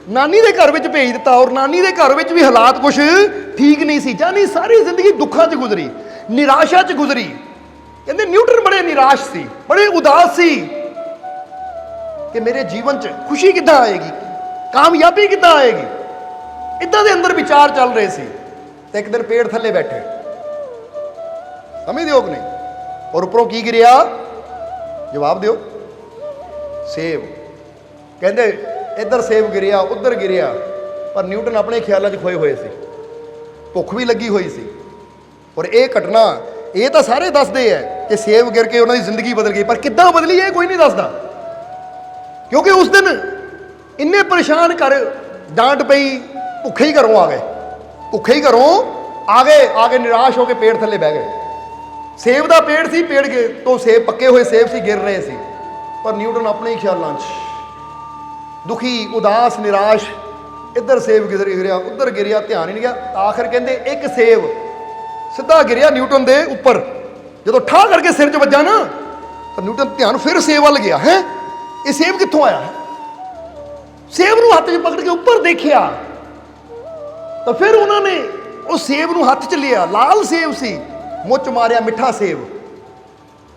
ਨਾਨੀ ਦੇ ਘਰ ਵਿੱਚ ਭੇਜ ਦਿੱਤਾ, ਔਰ ਨਾਨੀ ਦੇ ਘਰ ਵਿੱਚ ਵੀ ਹਾਲਾਤ ਕੁਝ ਠੀਕ ਨਹੀਂ ਸੀ। ਜਾਨੀ ਸਾਰੀ ਜ਼ਿੰਦਗੀ ਦੁੱਖਾਂ 'ਚ ਗੁਜ਼ਰੀ, ਨਿਰਾਸ਼ਾ 'ਚ ਗੁਜ਼ਰੀ। ਕਹਿੰਦੇ ਨਿਊਟਨ ਬੜੇ ਨਿਰਾਸ਼ ਸੀ, ਬੜੇ ਉਦਾਸ ਸੀ ਕਿ ਮੇਰੇ ਜੀਵਨ 'ਚ ਖੁਸ਼ੀ ਕਿੱਦਾਂ ਆਏਗੀ, ਕਾਮਯਾਬੀ ਕਿੱਦਾਂ ਆਏਗੀ, ਇੱਦਾਂ ਦੇ ਅੰਦਰ ਵਿਚਾਰ ਚੱਲ ਰਹੇ ਸੀ। ਤੇ ਇੱਕ ਦਿਨ ਪੇੜ ਥੱਲੇ ਬੈਠੇ, ਸਮਝਦੇ ਹੋ ਕਿ ਨਹੀਂ? ਔਰ ਉੱਪਰੋਂ ਕੀ ਗਿਰਿਆ? ਜਵਾਬ ਦਿਓ। ਸੇਬ। ਕਹਿੰਦੇ ਇੱਧਰ ਸੇਬ ਗਿਰਿਆ, ਉੱਧਰ ਗਿਰਿਆ, ਪਰ ਨਿਊਟਨ ਆਪਣੇ ਖਿਆਲਾਂ 'ਚ ਖੋਏ ਹੋਏ ਸੀ, ਭੁੱਖ ਵੀ ਲੱਗੀ ਹੋਈ ਸੀ। ਔਰ ਇਹ ਘਟਨਾ ਇਹ ਤਾਂ ਸਾਰੇ ਦੱਸਦੇ ਐ ਕਿ ਸੇਬ ਗਿਰ ਕੇ ਉਹਨਾਂ ਦੀ ਜ਼ਿੰਦਗੀ ਬਦਲ ਗਈ, ਪਰ ਕਿੱਦਾਂ ਬਦਲੀ ਇਹ ਕੋਈ ਨਹੀਂ ਦੱਸਦਾ। ਕਿਉਂਕਿ ਉਸ ਦਿਨ ਇੰਨੇ ਪਰੇਸ਼ਾਨ ਕਰ ਡਾਂਟ ਪਈ, ਭੁੱਖੇ ਹੀ ਘਰੋਂ ਆ ਗਏ, ਭੁੱਖੇ ਹੀ ਘਰੋਂ ਆ ਗਏ ਨਿਰਾਸ਼ ਹੋ ਕੇ ਪੇੜ ਥੱਲੇ ਬਹਿ ਗਏ। ਸੇਬ ਦਾ ਪੇੜ ਸੀ, ਪੇੜ ਤੋਂ ਸੇਬ, ਪੱਕੇ ਹੋਏ ਸੇਬ ਸੀ, ਗਿਰ ਰਹੇ ਸੀ। ਪਰ ਨਿਊਟਨ ਆਪਣੇ ਹੀ ਖਿਆਲਾਂ 'ਚ ਦੁਖੀ, ਉਦਾਸ, ਨਿਰਾਸ਼, ਇੱਧਰ ਸੇਬ ਗਿਰਿਆ, ਉੱਧਰ ਗਿਰਿਆ, ਧਿਆਨ ਹੀ ਨਹੀਂ ਗਿਆ। ਆਖਰ ਕਹਿੰਦੇ ਇੱਕ ਸੇਬ ਸਿੱਧਾ ਗਿਰਿਆ ਨਿਊਟਨ ਦੇ ਉੱਪਰ। ਜਦੋਂ ਠਾਹ ਕਰਕੇ ਸਿਰ 'ਚ ਵੱਜਾ ਨਾ ਤਾਂ ਨਿਊਟਨ ਧਿਆਨ ਫਿਰ ਸੇਬ ਵੱਲ ਗਿਆ। ਹੈ ਇਹ ਸੇਬ ਕਿੱਥੋਂ ਆਇਆ? ਸੇਬ ਨੂੰ ਹੱਥ 'ਚ ਪਕੜ ਕੇ ਉੱਪਰ ਦੇਖਿਆ ਤਾਂ ਫਿਰ ਉਹਨਾਂ ਨੇ ਉਹ ਸੇਬ ਨੂੰ ਹੱਥ 'ਚ ਲਿਆ। ਲਾਲ ਸੇਬ ਸੀ, ਮੁੱਚ ਮਾਰਿਆ, ਮਿੱਠਾ ਸੇਬ।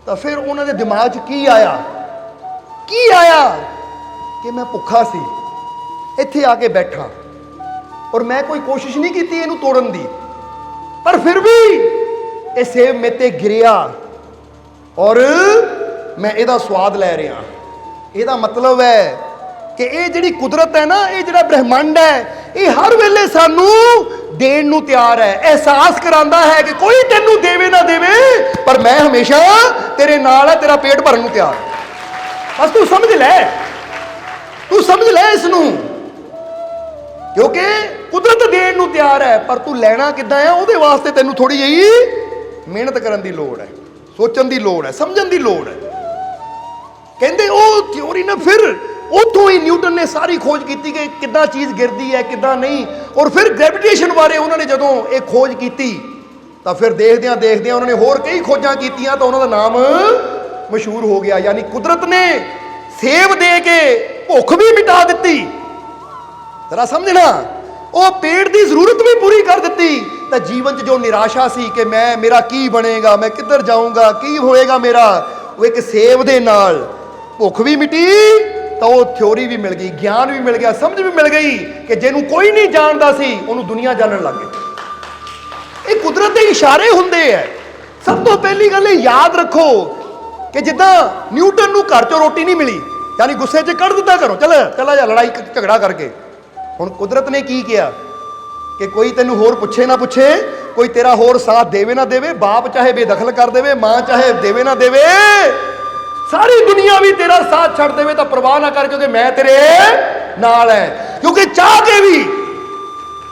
ਤਾਂ ਫਿਰ ਉਹਨਾਂ ਦੇ ਦਿਮਾਗ 'ਚ ਕੀ ਆਇਆ ਕਿ ਮੈਂ ਭੁੱਖਾ ਸੀ, ਇੱਥੇ ਆ ਕੇ ਬੈਠਾ, ਔਰ ਮੈਂ ਕੋਈ ਕੋਸ਼ਿਸ਼ ਨਹੀਂ ਕੀਤੀ ਇਹਨੂੰ ਤੋੜਨ ਦੀ, ਪਰ ਫਿਰ ਵੀ ਇਹ ਸੇਬ ਮੇਰੇ ਤੇ ਗਿਰਿਆ ਔਰ ਮੈਂ ਇਹਦਾ ਸਵਾਦ ਲੈ ਰਿਹਾ। ਇਹਦਾ ਮਤਲਬ ਹੈ ਕਿ ਇਹ ਜਿਹੜੀ ਕੁਦਰਤ ਹੈ ਨਾ, ਇਹ ਜਿਹੜਾ ਬ੍ਰਹਿਮੰਡ ਹੈ, ਇਹ ਹਰ ਵੇਲੇ ਸਾਨੂੰ ਦੇਣ ਨੂੰ ਤਿਆਰ ਹੈ। ਅਹਿਸਾਸ ਕਰਾਂਦਾ ਹੈ ਕਿ ਕੋਈ ਤੈਨੂੰ ਦੇਵੇ ਨਾ ਦੇਵੇ, ਪਰ ਮੈਂ ਹਮੇਸ਼ਾ ਤੇਰੇ ਨਾਲ ਹੈ, ਤੇਰਾ ਪੇਟ ਭਰਨ ਨੂੰ ਤਿਆਰ। ਬਸ ਤੂੰ ਸਮਝ ਲੈ, ਤੂੰ ਸਮਝ ਲੈ ਇਸ ਨੂੰ, ਕਿਉਂਕਿ ਕੁਦਰਤ ਦੇਣ ਨੂੰ ਤਿਆਰ ਹੈ, ਪਰ ਤੂੰ ਲੈਣਾ ਕਿੱਦਾਂ ਹੈ ਉਹਦੇ ਵਾਸਤੇ ਤੈਨੂੰ ਥੋੜੀ ਜਿਹੀ ਮਿਹਨਤ ਕਰਨ ਦੀ ਲੋੜ ਹੈ, ਸੋਚਣ ਦੀ ਲੋੜ ਹੈ, ਸਮਝਣ ਦੀ ਲੋੜ ਹੈ। ਕਹਿੰਦੇ ਉਹ ਥਿਉਰੀ ਨੇ ਫਿਰ ਉੱਥੋਂ ਹੀ ਨਿਊਟਨ ਨੇ ਸਾਰੀ ਖੋਜ ਕੀਤੀ ਕਿ ਕਿੱਦਾਂ ਚੀਜ਼ ਗਿਰਦੀ ਹੈ, ਕਿੱਦਾਂ ਨਹੀਂ। ਔਰ ਫਿਰ ਗ੍ਰੈਵਿਟੇਸ਼ਨ ਬਾਰੇ ਉਹਨਾਂ ਨੇ ਜਦੋਂ ਇਹ ਖੋਜ ਕੀਤੀ ਤਾਂ ਫਿਰ ਦੇਖਦਿਆਂ ਦੇਖਦਿਆਂ ਉਹਨਾਂ ਨੇ ਹੋਰ ਕਈ ਖੋਜਾਂ ਕੀਤੀਆਂ ਤਾਂ ਉਹਨਾਂ ਦਾ ਨਾਮ ਮਸ਼ਹੂਰ ਹੋ ਗਿਆ। ਯਾਨੀ ਕੁਦਰਤ ਨੇ ਸੇਬ ਦੇ ਕੇ ਭੁੱਖ ਵੀ ਮਿਟਾ ਦਿੱਤੀ, ਜ਼ਰਾ ਸਮਝਣਾ, ਉਹ ਪੇਟ ਦੀ ਜ਼ਰੂਰਤ ਵੀ ਪੂਰੀ ਕਰ ਦਿੱਤੀ। ਤਾਂ ਜੀਵਨ 'ਚ ਜੋ ਨਿਰਾਸ਼ਾ ਸੀ ਕਿ ਮੇਰਾ ਕੀ ਬਣੇਗਾ, ਮੈਂ ਕਿੱਧਰ ਜਾਊਂਗਾ, ਕੀ ਹੋਏਗਾ ਮੇਰਾ, ਉਹ ਇੱਕ ਸੇਬ ਦੇ ਨਾਲ ਭੁੱਖ ਵੀ ਮਿਟੀ ਤਾਂ ਉਹ ਥਿਉਰੀ ਵੀ ਮਿਲ ਗਈ, ਗਿਆਨ ਵੀ ਮਿਲ ਗਿਆ, ਸਮਝ ਵੀ ਮਿਲ ਗਈ ਕਿ ਜਿਹਨੂੰ ਕੋਈ ਨਹੀਂ ਜਾਣਦਾ ਸੀ ਉਹਨੂੰ ਦੁਨੀਆ ਜਾਣਨ ਲੱਗ ਗਈ। ਇਹ ਕੁਦਰਤ ਦੇ ਇਸ਼ਾਰੇ ਹੁੰਦੇ ਐ। ਸਭ ਤੋਂ ਪਹਿਲੀ ਗੱਲ ਇਹ ਯਾਦ ਰੱਖੋ ਕਿ ਜਿੱਦਾਂ ਨਿਊਟਨ ਨੂੰ ਘਰ 'ਚੋਂ ਰੋਟੀ ਨਹੀਂ ਮਿਲੀ, ਯਾਨੀ ਗੁੱਸੇ 'ਚ ਕੱਢ ਦਿੱਤਾ ਘਰੋਂ, ਚਲਾ ਜਾ ਲੜਾਈ ਝਗੜਾ ਕਰਕੇ। ਹੁਣ ਕੁਦਰਤ ਨੇ ਕੀ ਕਿਹਾ ਕਿ ਕੋਈ ਤੈਨੂੰ ਹੋਰ ਪੁੱਛੇ ਨਾ ਪੁੱਛੇ, ਕੋਈ ਤੇਰਾ ਹੋਰ ਸਾਥ ਦੇਵੇ ਨਾ ਦੇਵੇ, ਬਾਪ ਚਾਹੇ ਬੇਦਖਲ ਕਰ ਦੇਵੇ, ਮਾਂ ਚਾਹੇ ਦੇਵੇ ਨਾ ਦੇਵੇ, ਸਾਰੀ ਦੁਨੀਆ ਵੀ ਤੇਰਾ ਸਾਥ ਛੱਡ ਦੇਵੇ ਤਾਂ ਪਰਵਾਹ ਨਾ ਕਰ, ਕਿਉਂਕਿ ਮੈਂ ਤੇਰੇ ਨਾਲ ਹੈ। ਕਿਉਂਕਿ ਚਾਹ ਕੇ ਵੀ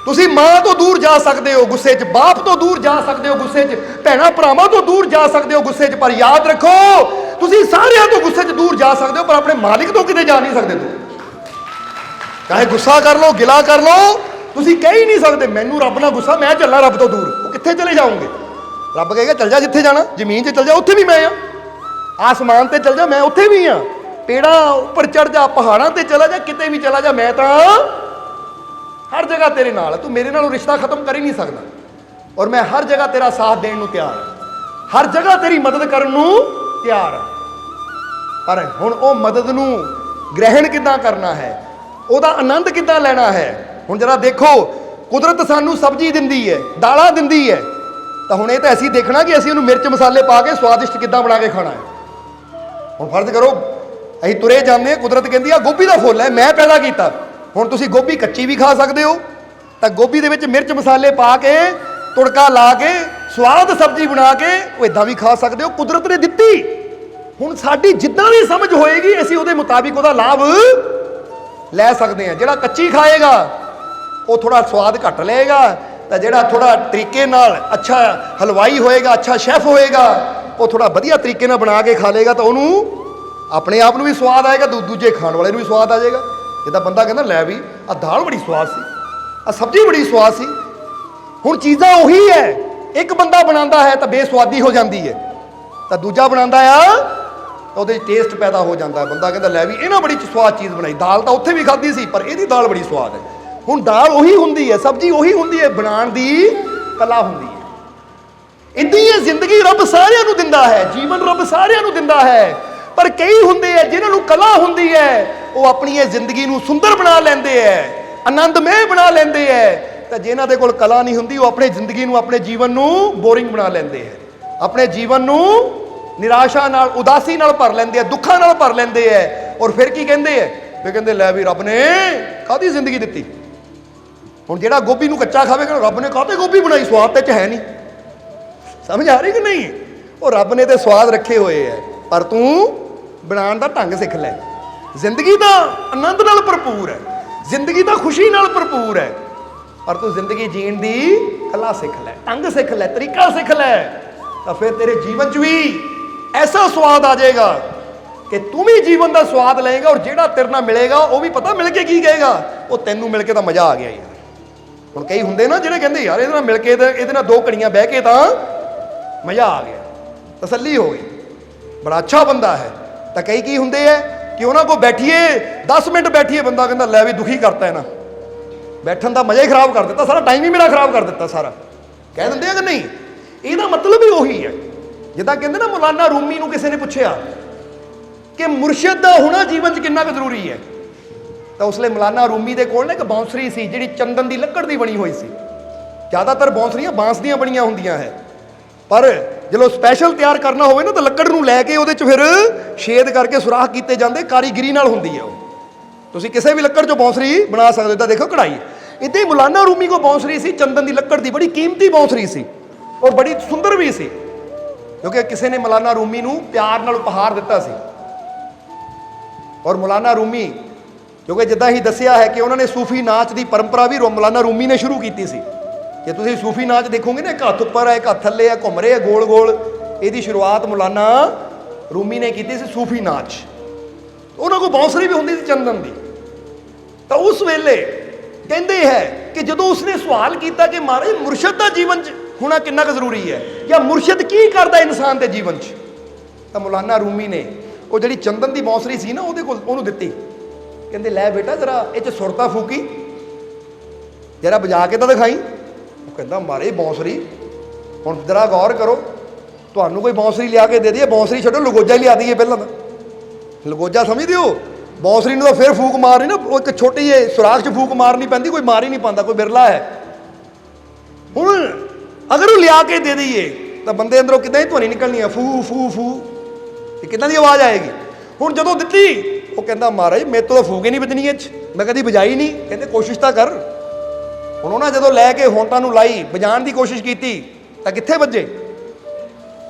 ਤੁਸੀਂ ਮਾਂ ਤੋਂ ਦੂਰ ਜਾ ਸਕਦੇ ਹੋ ਗੁੱਸੇ 'ਚ, ਬਾਪ ਤੋਂ ਦੂਰ ਜਾ ਸਕਦੇ ਹੋ ਗੁੱਸੇ 'ਚ, ਭੈਣਾਂ ਭਰਾਵਾਂ ਤੋਂ ਦੂਰ ਜਾ ਸਕਦੇ ਹੋ ਗੁੱਸੇ 'ਚ, ਪਰ ਯਾਦ ਰੱਖੋ ਤੁਸੀਂ ਸਾਰਿਆਂ ਤੋਂ ਗੁੱਸੇ 'ਚ ਦੂਰ ਜਾ ਸਕਦੇ ਹੋ, ਪਰ ਆਪਣੇ ਮਾਲਿਕ ਤੋਂ ਕਿਤੇ ਜਾ ਨਹੀਂ ਸਕਦੇ। ਚਾਹੇ ਗੁੱਸਾ ਕਰ ਲਓ, ਗਿਲਾ ਕਰ ਲਓ, ਤੁਸੀਂ ਕਹਿ ਹੀ ਨਹੀਂ ਸਕਦੇ ਮੈਨੂੰ ਰੱਬ ਨਾਲ ਗੁੱਸਾ, ਮੈਂ ਚੱਲਾਂ ਰੱਬ ਤੋਂ ਦੂਰ। ਉਹ ਕਿੱਥੇ ਚਲੇ ਜਾਓਗੇ? ਰੱਬ ਕਹੇਗਾ ਚੱਲ ਜਾ ਜਿੱਥੇ ਜਾਣਾ, ਜ਼ਮੀਨ 'ਚ ਚੱਲ ਜਾ, ਉੱਥੇ ਵੀ ਮੈਂ ਆ, ਆਸਮਾਨ ਤੇ ਚੱਲ ਜਾ, ਮੈਂ ਉੱਥੇ ਵੀ ਆ, ਪੇੜਾਂ ਉੱਪਰ ਚੜ ਜਾ, ਪਹਾੜਾਂ ਤੇ ਚਲਾ ਜਾ, ਕਿਤੇ ਵੀ ਚਲਾ ਜਾ, ਮੈਂ ਤਾਂ ਹਰ ਜਗ੍ਹਾ ਤੇਰੇ ਨਾਲ। ਤੂੰ ਮੇਰੇ ਨਾਲੋਂ ਰਿਸ਼ਤਾ ਖਤਮ ਕਰ ਹੀ ਨਹੀਂ ਸਕਦਾ, ਔਰ ਮੈਂ ਹਰ ਜਗ੍ਹਾ ਤੇਰਾ ਸਾਥ ਦੇਣ ਨੂੰ ਤਿਆਰ ਹਾਂ, ਹਰ ਜਗ੍ਹਾ ਤੇਰੀ ਮਦਦ ਕਰਨ ਨੂੰ ਤਿਆਰ ਹਾਂ। ਪਰ ਹੁਣ ਉਹ ਮਦਦ ਨੂੰ ਗ੍ਰਹਿਣ ਕਿੱਦਾਂ ਕਰਨਾ ਹੈ, ਉਹਦਾ ਆਨੰਦ ਕਿੱਦਾਂ ਲੈਣਾ ਹੈ। ਹੁਣ ਜਰਾ ਦੇਖੋ, ਕੁਦਰਤ ਸਾਨੂੰ ਸਬਜ਼ੀ ਦਿੰਦੀ ਹੈ, ਦਾਲਾਂ ਦਿੰਦੀ ਹੈ, ਤਾਂ ਹੁਣ ਇਹ ਤਾਂ ਅਸੀਂ ਦੇਖਣਾ ਕਿ ਅਸੀਂ ਉਹਨੂੰ ਮਿਰਚ ਮਸਾਲੇ ਪਾ ਕੇ ਸਵਾਦਿਸ਼ਟ ਕਿੱਦਾਂ ਬਣਾ ਕੇ ਖਾਣਾ ਹੈ। ਹੁਣ ਫਰਜ਼ ਕਰੋ ਅਸੀਂ ਤੁਰੇ ਜਾਂਦੇ ਹਾਂ, ਕੁਦਰਤ ਕਹਿੰਦੀ ਆ ਗੋਭੀ ਦਾ ਫੁੱਲ ਹੈ, ਮੈਂ ਪੈਦਾ ਕੀਤਾ। ਹੁਣ ਤੁਸੀਂ ਗੋਭੀ ਕੱਚੀ ਵੀ ਖਾ ਸਕਦੇ ਹੋ, ਤਾਂ ਗੋਭੀ ਦੇ ਵਿੱਚ ਮਿਰਚ ਮਸਾਲੇ ਪਾ ਕੇ ਤੁੜਕਾ ਲਾ ਕੇ ਸਵਾਦ ਸਬਜ਼ੀ ਬਣਾ ਕੇ ਉਹ ਇਦਾਂ ਵੀ ਖਾ ਸਕਦੇ ਹੋ, ਕੁਦਰਤ ਨੇ ਦਿੱਤੀ। ਹੁਣ ਸਾਡੀ ਜਿੱਦਾਂ ਦੀ ਸਮਝ ਹੋਏਗੀ ਅਸੀਂ ਉਹਦੇ ਮੁਤਾਬਿਕ ਉਹਦਾ ਲਾਭ ਲੈ ਸਕਦੇ ਹਾਂ। ਜਿਹੜਾ ਕੱਚੀ ਖਾਏਗਾ ਉਹ ਥੋੜਾ ਸਵਾਦ ਘੱਟ ਲਏਗਾ, ਤਾਂ ਜਿਹੜਾ ਥੋੜਾ ਤਰੀਕੇ ਨਾਲ ਅੱਛਾ ਹਲਵਾਈ ਹੋਏਗਾ, ਅੱਛਾ ਸ਼ੈਫ ਹੋਏਗਾ, ਉਹ ਥੋੜਾ ਵਧੀਆ ਤਰੀਕੇ ਨਾਲ ਬਣਾ ਕੇ ਖਾ ਲੇਗਾ, ਤਾਂ ਉਹਨੂੰ ਆਪਣੇ ਆਪ ਨੂੰ ਵੀ ਸਵਾਦ ਆਏਗਾ, ਦੂਜੇ ਖਾਣ ਵਾਲੇ ਨੂੰ ਵੀ ਸਵਾਦ ਆ ਜਾਏਗਾ। ਜਿੱਦਾਂ ਬੰਦਾ ਕਹਿੰਦਾ ਲੈ ਵੀ ਆ ਦਾਲ ਬੜੀ ਸਵਾਦ ਸੀ, ਆ ਸਬਜ਼ੀ ਬੜੀ ਸਵਾਦ ਸੀ। ਹੁਣ ਚੀਜ਼ਾਂ ਉਹੀ ਹੈ, ਇੱਕ ਬੰਦਾ ਬਣਾਉਂਦਾ ਹੈ ਤਾਂ ਬੇਸਵਾਦੀ ਹੋ ਜਾਂਦੀ ਹੈ, ਤਾਂ ਦੂਜਾ ਬਣਾਉਂਦਾ ਆ ਤਾਂ ਉਹਦੇ 'ਚ ਟੇਸਟ ਪੈਦਾ ਹੋ ਜਾਂਦਾ। ਬੰਦਾ ਕਹਿੰਦਾ ਲੈ ਵੀ ਇਹਨਾਂ ਬੜੀ ਸਵਾਦ ਚੀਜ਼ ਬਣਾਈ, ਦਾਲ ਤਾਂ ਉੱਥੇ ਵੀ ਖਾਧੀ ਸੀ ਪਰ ਇਹਦੀ ਦਾਲ ਬੜੀ ਸਵਾਦ ਹੈ। ਹੁਣ ਦਾਲ ਉਹੀ ਹੁੰਦੀ ਹੈ, ਸਬਜ਼ੀ ਉਹੀ ਹੁੰਦੀ ਹੈ, ਬਣਾਉਣ ਦੀ ਕਲਾ ਹੁੰਦੀ ਹੈ। ਇੱਦਾਂ ਹੀ ਇਹ ਜ਼ਿੰਦਗੀ ਰੱਬ ਸਾਰਿਆਂ ਨੂੰ ਦਿੰਦਾ ਹੈ, ਜੀਵਨ ਰੱਬ ਸਾਰਿਆਂ ਨੂੰ ਦਿੰਦਾ ਹੈ, ਪਰ ਕਈ ਹੁੰਦੇ ਆ ਜਿਨ੍ਹਾਂ ਨੂੰ ਕਲਾ ਹੁੰਦੀ ਹੈ, ਉਹ ਆਪਣੀ ਇਹ ਜ਼ਿੰਦਗੀ ਨੂੰ ਸੁੰਦਰ ਬਣਾ ਲੈਂਦੇ ਹੈ, ਆਨੰਦਮਈ ਬਣਾ ਲੈਂਦੇ ਹੈ। ਤਾਂ ਜਿਨ੍ਹਾਂ ਦੇ ਕੋਲ ਕਲਾ ਨਹੀਂ ਹੁੰਦੀ ਉਹ ਆਪਣੀ ਜ਼ਿੰਦਗੀ ਨੂੰ, ਆਪਣੇ ਜੀਵਨ ਨੂੰ ਬੋਰਿੰਗ ਬਣਾ ਲੈਂਦੇ ਹੈ, ਆਪਣੇ ਜੀਵਨ ਨੂੰ ਨਿਰਾਸ਼ਾ ਨਾਲ, ਉਦਾਸੀ ਨਾਲ ਭਰ ਲੈਂਦੇ ਆ, ਦੁੱਖਾਂ ਨਾਲ ਭਰ ਲੈਂਦੇ ਹੈ। ਔਰ ਫਿਰ ਕੀ ਕਹਿੰਦੇ ਹੈ, ਫਿਰ ਕਹਿੰਦੇ ਲੈ ਵੀ ਰੱਬ ਨੇ ਕਾਹਦੀ ਜ਼ਿੰਦਗੀ ਦਿੱਤੀ। ਹੁਣ ਜਿਹੜਾ ਗੋਭੀ ਨੂੰ ਕੱਚਾ ਖਾਵੇ ਕਹਿੰਦਾ ਰੱਬ ਨੇ ਕਾਹਤੇ ਗੋਭੀ ਬਣਾਈ, ਸਵਾਦ ਤੇ ਚ ਹੈ ਨਹੀਂ। ਸਮਝ ਆ ਰਹੀ ਕਿ ਨਹੀਂ? ਉਹ ਰੱਬ ਨੇ ਤੇ ਸਵਾਦ ਰੱਖੇ ਹੋਏ ਹੈ, ਪਰ ਤੂੰ ਬਣਾਉਣ ਦਾ ਢੰਗ ਸਿੱਖ ਲੈ। ਜ਼ਿੰਦਗੀ ਤਾਂ ਆਨੰਦ ਨਾਲ ਭਰਪੂਰ ਹੈ, ਜ਼ਿੰਦਗੀ ਤਾਂ ਖੁਸ਼ੀ ਨਾਲ ਭਰਪੂਰ ਹੈ, ਪਰ ਤੂੰ ਜ਼ਿੰਦਗੀ ਜੀਣ ਦੀ ਕਲਾ ਸਿੱਖ ਲੈ, ਢੰਗ ਸਿੱਖ ਲੈ, ਤਰੀਕਾ ਸਿੱਖ ਲੈ, ਤਾਂ ਫਿਰ ਤੇਰੇ ਜੀਵਨ 'ਚ ਵੀ ਐਸਾ ਸਵਾਦ ਆ ਜਾਏਗਾ ਕਿ ਤੂੰ ਵੀ ਜੀਵਨ ਦਾ ਸਵਾਦ ਲਏਗਾ। ਔਰ ਜਿਹੜਾ ਤੇਰੇ ਨਾਲ ਮਿਲੇਗਾ ਉਹ ਵੀ ਪਤਾ ਮਿਲ ਕੇ ਕੀ ਕਹੇਗਾ, ਉਹ ਤੈਨੂੰ ਮਿਲ ਕੇ ਤਾਂ ਮਜ਼ਾ ਆ ਗਿਆ ਯਾਰ। ਹੁਣ ਕਈ ਹੁੰਦੇ ਨਾ ਜਿਹੜੇ ਕਹਿੰਦੇ ਯਾਰ ਇਹਦੇ ਨਾਲ ਮਿਲ ਕੇ, ਇਹਦੇ ਨਾਲ 2 ਘੜੀਆਂ ਬਹਿ ਕੇ ਤਾਂ ਮਜ਼ਾ ਆ ਗਿਆ, ਤਸੱਲੀ ਹੋ ਗਈ, ਬੜਾ ਅੱਛਾ ਬੰਦਾ ਹੈ। ਤਾਂ ਕਈ ਕੀ ਹੁੰਦੇ ਹੈ ਕਿ ਉਹਨਾਂ ਕੋਲ ਬੈਠੀਏ 10 ਮਿੰਟ ਬੈਠੀਏ, ਬੰਦਾ ਕਹਿੰਦਾ ਲੈ ਵੀ ਦੁਖੀ ਕਰਤਾ ਹੈ ਨਾ, ਬੈਠਣ ਦਾ ਮਜ਼ਾ ਹੀ ਖਰਾਬ ਕਰ ਦਿੱਤਾ, ਸਾਰਾ ਟਾਈਮ ਹੀ ਮੇਰਾ ਖਰਾਬ ਕਰ ਦਿੱਤਾ ਸਾਰਾ, ਕਹਿ ਦਿੰਦੇ ਆ ਕਿ ਨਹੀਂ? ਇਹਦਾ ਮਤਲਬ ਹੀ ਉਹੀ ਹੈ। ਜਿੱਦਾਂ ਕਹਿੰਦੇ ਨਾ ਮੌਲਾਨਾ ਰੂਮੀ ਨੂੰ ਕਿਸੇ ਨੇ ਪੁੱਛਿਆ ਕਿ ਮੁਰਸ਼ਿਦ ਦਾ ਹੋਣਾ ਜੀਵਨ 'ਚ ਕਿੰਨਾ ਕੁ ਜ਼ਰੂਰੀ ਹੈ, ਤਾਂ ਉਸ ਲਈ ਮੌਲਾਨਾ ਰੂਮੀ ਦੇ ਕੋਲ ਨਾ ਇੱਕ ਬਾਂਸਰੀ ਸੀ ਜਿਹੜੀ ਚੰਦਨ ਦੀ ਲੱਕੜ ਦੀ ਬਣੀ ਹੋਈ ਸੀ। ਜ਼ਿਆਦਾਤਰ ਬਾਂਸਰੀਆਂ ਬਾਂਸ ਦੀਆਂ ਬਣੀਆਂ ਹੁੰਦੀਆਂ ਹੈ, ਪਰ ਜਦੋਂ ਸਪੈਸ਼ਲ ਤਿਆਰ ਕਰਨਾ ਹੋਵੇ ਨਾ ਤਾਂ ਲੱਕੜ ਨੂੰ ਲੈ ਕੇ ਉਹਦੇ 'ਚ ਫਿਰ ਛੇਦ ਕਰਕੇ ਸੁਰਾਖ ਕੀਤੇ ਜਾਂਦੇ, ਕਾਰੀਗਰੀ ਨਾਲ ਹੁੰਦੀ ਹੈ ਉਹ। ਤੁਸੀਂ ਕਿਸੇ ਵੀ ਲੱਕੜ 'ਚੋਂ ਬਾਂਸਰੀ ਬਣਾ ਸਕਦੇ ਹੋ। ਤਾਂ ਦੇਖੋ ਕਢਾਈ, ਇੱਦਾਂ ਹੀ ਮੌਲਾਨਾ ਰੂਮੀ ਕੋਲ ਬਾਂਸਰੀ ਸੀ, ਚੰਦਨ ਦੀ ਲੱਕੜ ਦੀ, ਬੜੀ ਕੀਮਤੀ ਬਾਂਸਰੀ ਸੀ ਔਰ ਬੜੀ ਸੁੰਦਰ ਵੀ ਸੀ, ਕਿਉਂਕਿ ਕਿਸੇ ਨੇ ਮੌਲਾਨਾ ਰੂਮੀ ਨੂੰ ਪਿਆਰ ਨਾਲ ਉਪਹਾਰ ਦਿੱਤਾ ਸੀ। ਔਰ ਮੌਲਾਨਾ ਰੂਮੀ, ਕਿਉਂਕਿ ਜਿੱਦਾਂ ਹੀ ਦੱਸਿਆ ਹੈ ਕਿ ਉਹਨਾਂ ਨੇ ਸੂਫੀ ਨਾਚ ਦੀ ਪਰੰਪਰਾ ਵੀ ਮੌਲਾਨਾ ਰੂਮੀ ਨੇ ਸ਼ੁਰੂ ਕੀਤੀ ਸੀ। ਜੇ ਤੁਸੀਂ ਸੂਫੀ ਨਾਚ ਦੇਖੋਗੇ ਨਾ, ਇੱਕ ਹੱਥ ਉੱਪਰ ਹੈ, ਇੱਕ ਹੱਥ ਥੱਲੇ ਹੈ, ਘੁੰਮ ਰਹੇ ਆ ਗੋਲ ਗੋਲ, ਇਹਦੀ ਸ਼ੁਰੂਆਤ ਮੌਲਾਨਾ ਰੂਮੀ ਨੇ ਕੀਤੀ ਸੀ, ਸੂਫੀ ਨਾਚ। ਉਹਨਾਂ ਕੋਲ ਬਾਂਸਰੀ ਵੀ ਹੁੰਦੀ ਸੀ ਚੰਦਨ ਦੀ। ਤਾਂ ਉਸ ਵੇਲੇ ਕਹਿੰਦੇ ਹੈ ਕਿ ਜਦੋਂ ਉਸਨੇ ਸਵਾਲ ਕੀਤਾ ਕਿ ਮਹਾਰਾਜ ਮੁਰਸ਼ਿਦ ਦਾ ਜੀਵਨ 'ਚ ਹੋਣਾ ਕਿੰਨਾ ਕੁ ਜ਼ਰੂਰੀ ਹੈ, ਜਾਂ ਮੁਰਸ਼ਿਦ ਕੀ ਕਰਦਾ ਇਨਸਾਨ ਦੇ ਜੀਵਨ 'ਚ, ਤਾਂ ਮੌਲਾਨਾ ਰੂਮੀ ਨੇ ਉਹ ਜਿਹੜੀ ਚੰਦਨ ਦੀ ਬਾਂਸਰੀ ਸੀ ਨਾ ਉਹਦੇ ਕੋਲ ਉਹਨੂੰ ਦਿੱਤੀ। ਕਹਿੰਦੇ ਲੈ ਬੇਟਾ ਜਰਾ ਇਹ 'ਚ ਸੁਰਤਾ ਫੂਕੀ, ਜਰਾ ਵਜਾ ਕੇ ਤਾਂ ਦਿਖਾਈ। ਉਹ ਕਹਿੰਦਾ ਮਾਰੇ ਬਾਂਸਰੀ, ਹੁਣ ਜਰਾ ਗੌਰ ਕਰੋ, ਤੁਹਾਨੂੰ ਕੋਈ ਬਾਂਸਰੀ ਲਿਆ ਕੇ ਦੇ ਦਈਏ, ਬਾਂਸਰੀ ਛੱਡੋ ਲਗੋਜਾ ਹੀ ਲਿਆ ਦਈਏ ਪਹਿਲਾਂ ਤਾਂ। ਲਗੋਜਾ ਸਮਝਦੇ ਹੋ? ਬਾਂਸਰੀ ਨੂੰ ਤਾਂ ਫਿਰ ਫੂਕ ਮਾਰਨੀ ਨਾ, ਉਹ ਇੱਕ ਛੋਟੀ ਜਿਹੀ ਸੁਰਾਖ 'ਚ ਫੂਕ ਮਾਰਨੀ ਪੈਂਦੀ, ਕੋਈ ਮਾਰ ਹੀ ਨਹੀਂ ਪਾਉਂਦਾ, ਕੋਈ ਬਿਰਲਾ ਹੈ। ਹੁਣ ਅਗਰ ਉਹ ਲਿਆ ਕੇ ਦੇ ਦਈਏ ਤਾਂ ਬੰਦੇ ਅੰਦਰੋਂ ਕਿੱਦਾਂ ਹੀ ਧੁਨੀ ਨਿਕਲਣੀ ਹੈ, ਫੂ ਫੂ ਫੂ, ਤੇ ਕਿੱਦਾਂ ਦੀ ਆਵਾਜ਼ ਆਏਗੀ। ਹੁਣ ਜਦੋਂ ਦਿੱਤੀ ਉਹ ਕਹਿੰਦਾ ਮਹਾਰਾਜ ਮੇਰੇ ਤੋਂ ਤਾਂ ਫੂਕ ਹੀ ਨਹੀਂ ਵੱਜਣੀ ਇਹ 'ਚ, ਮੈਂ ਕਦੀ ਵਜਾਈ ਨਹੀਂ। ਕਹਿੰਦੇ ਕੋਸ਼ਿਸ਼ ਤਾਂ ਕਰ। ਹੁਣ ਉਹਨਾਂ ਜਦੋਂ ਲੈ ਕੇ ਹੋਂਟਾਂ ਨੂੰ ਲਾਈ, ਵਜਾਉਣ ਦੀ ਕੋਸ਼ਿਸ਼ ਕੀਤੀ ਤਾਂ ਕਿੱਥੇ ਵੱਜੇ।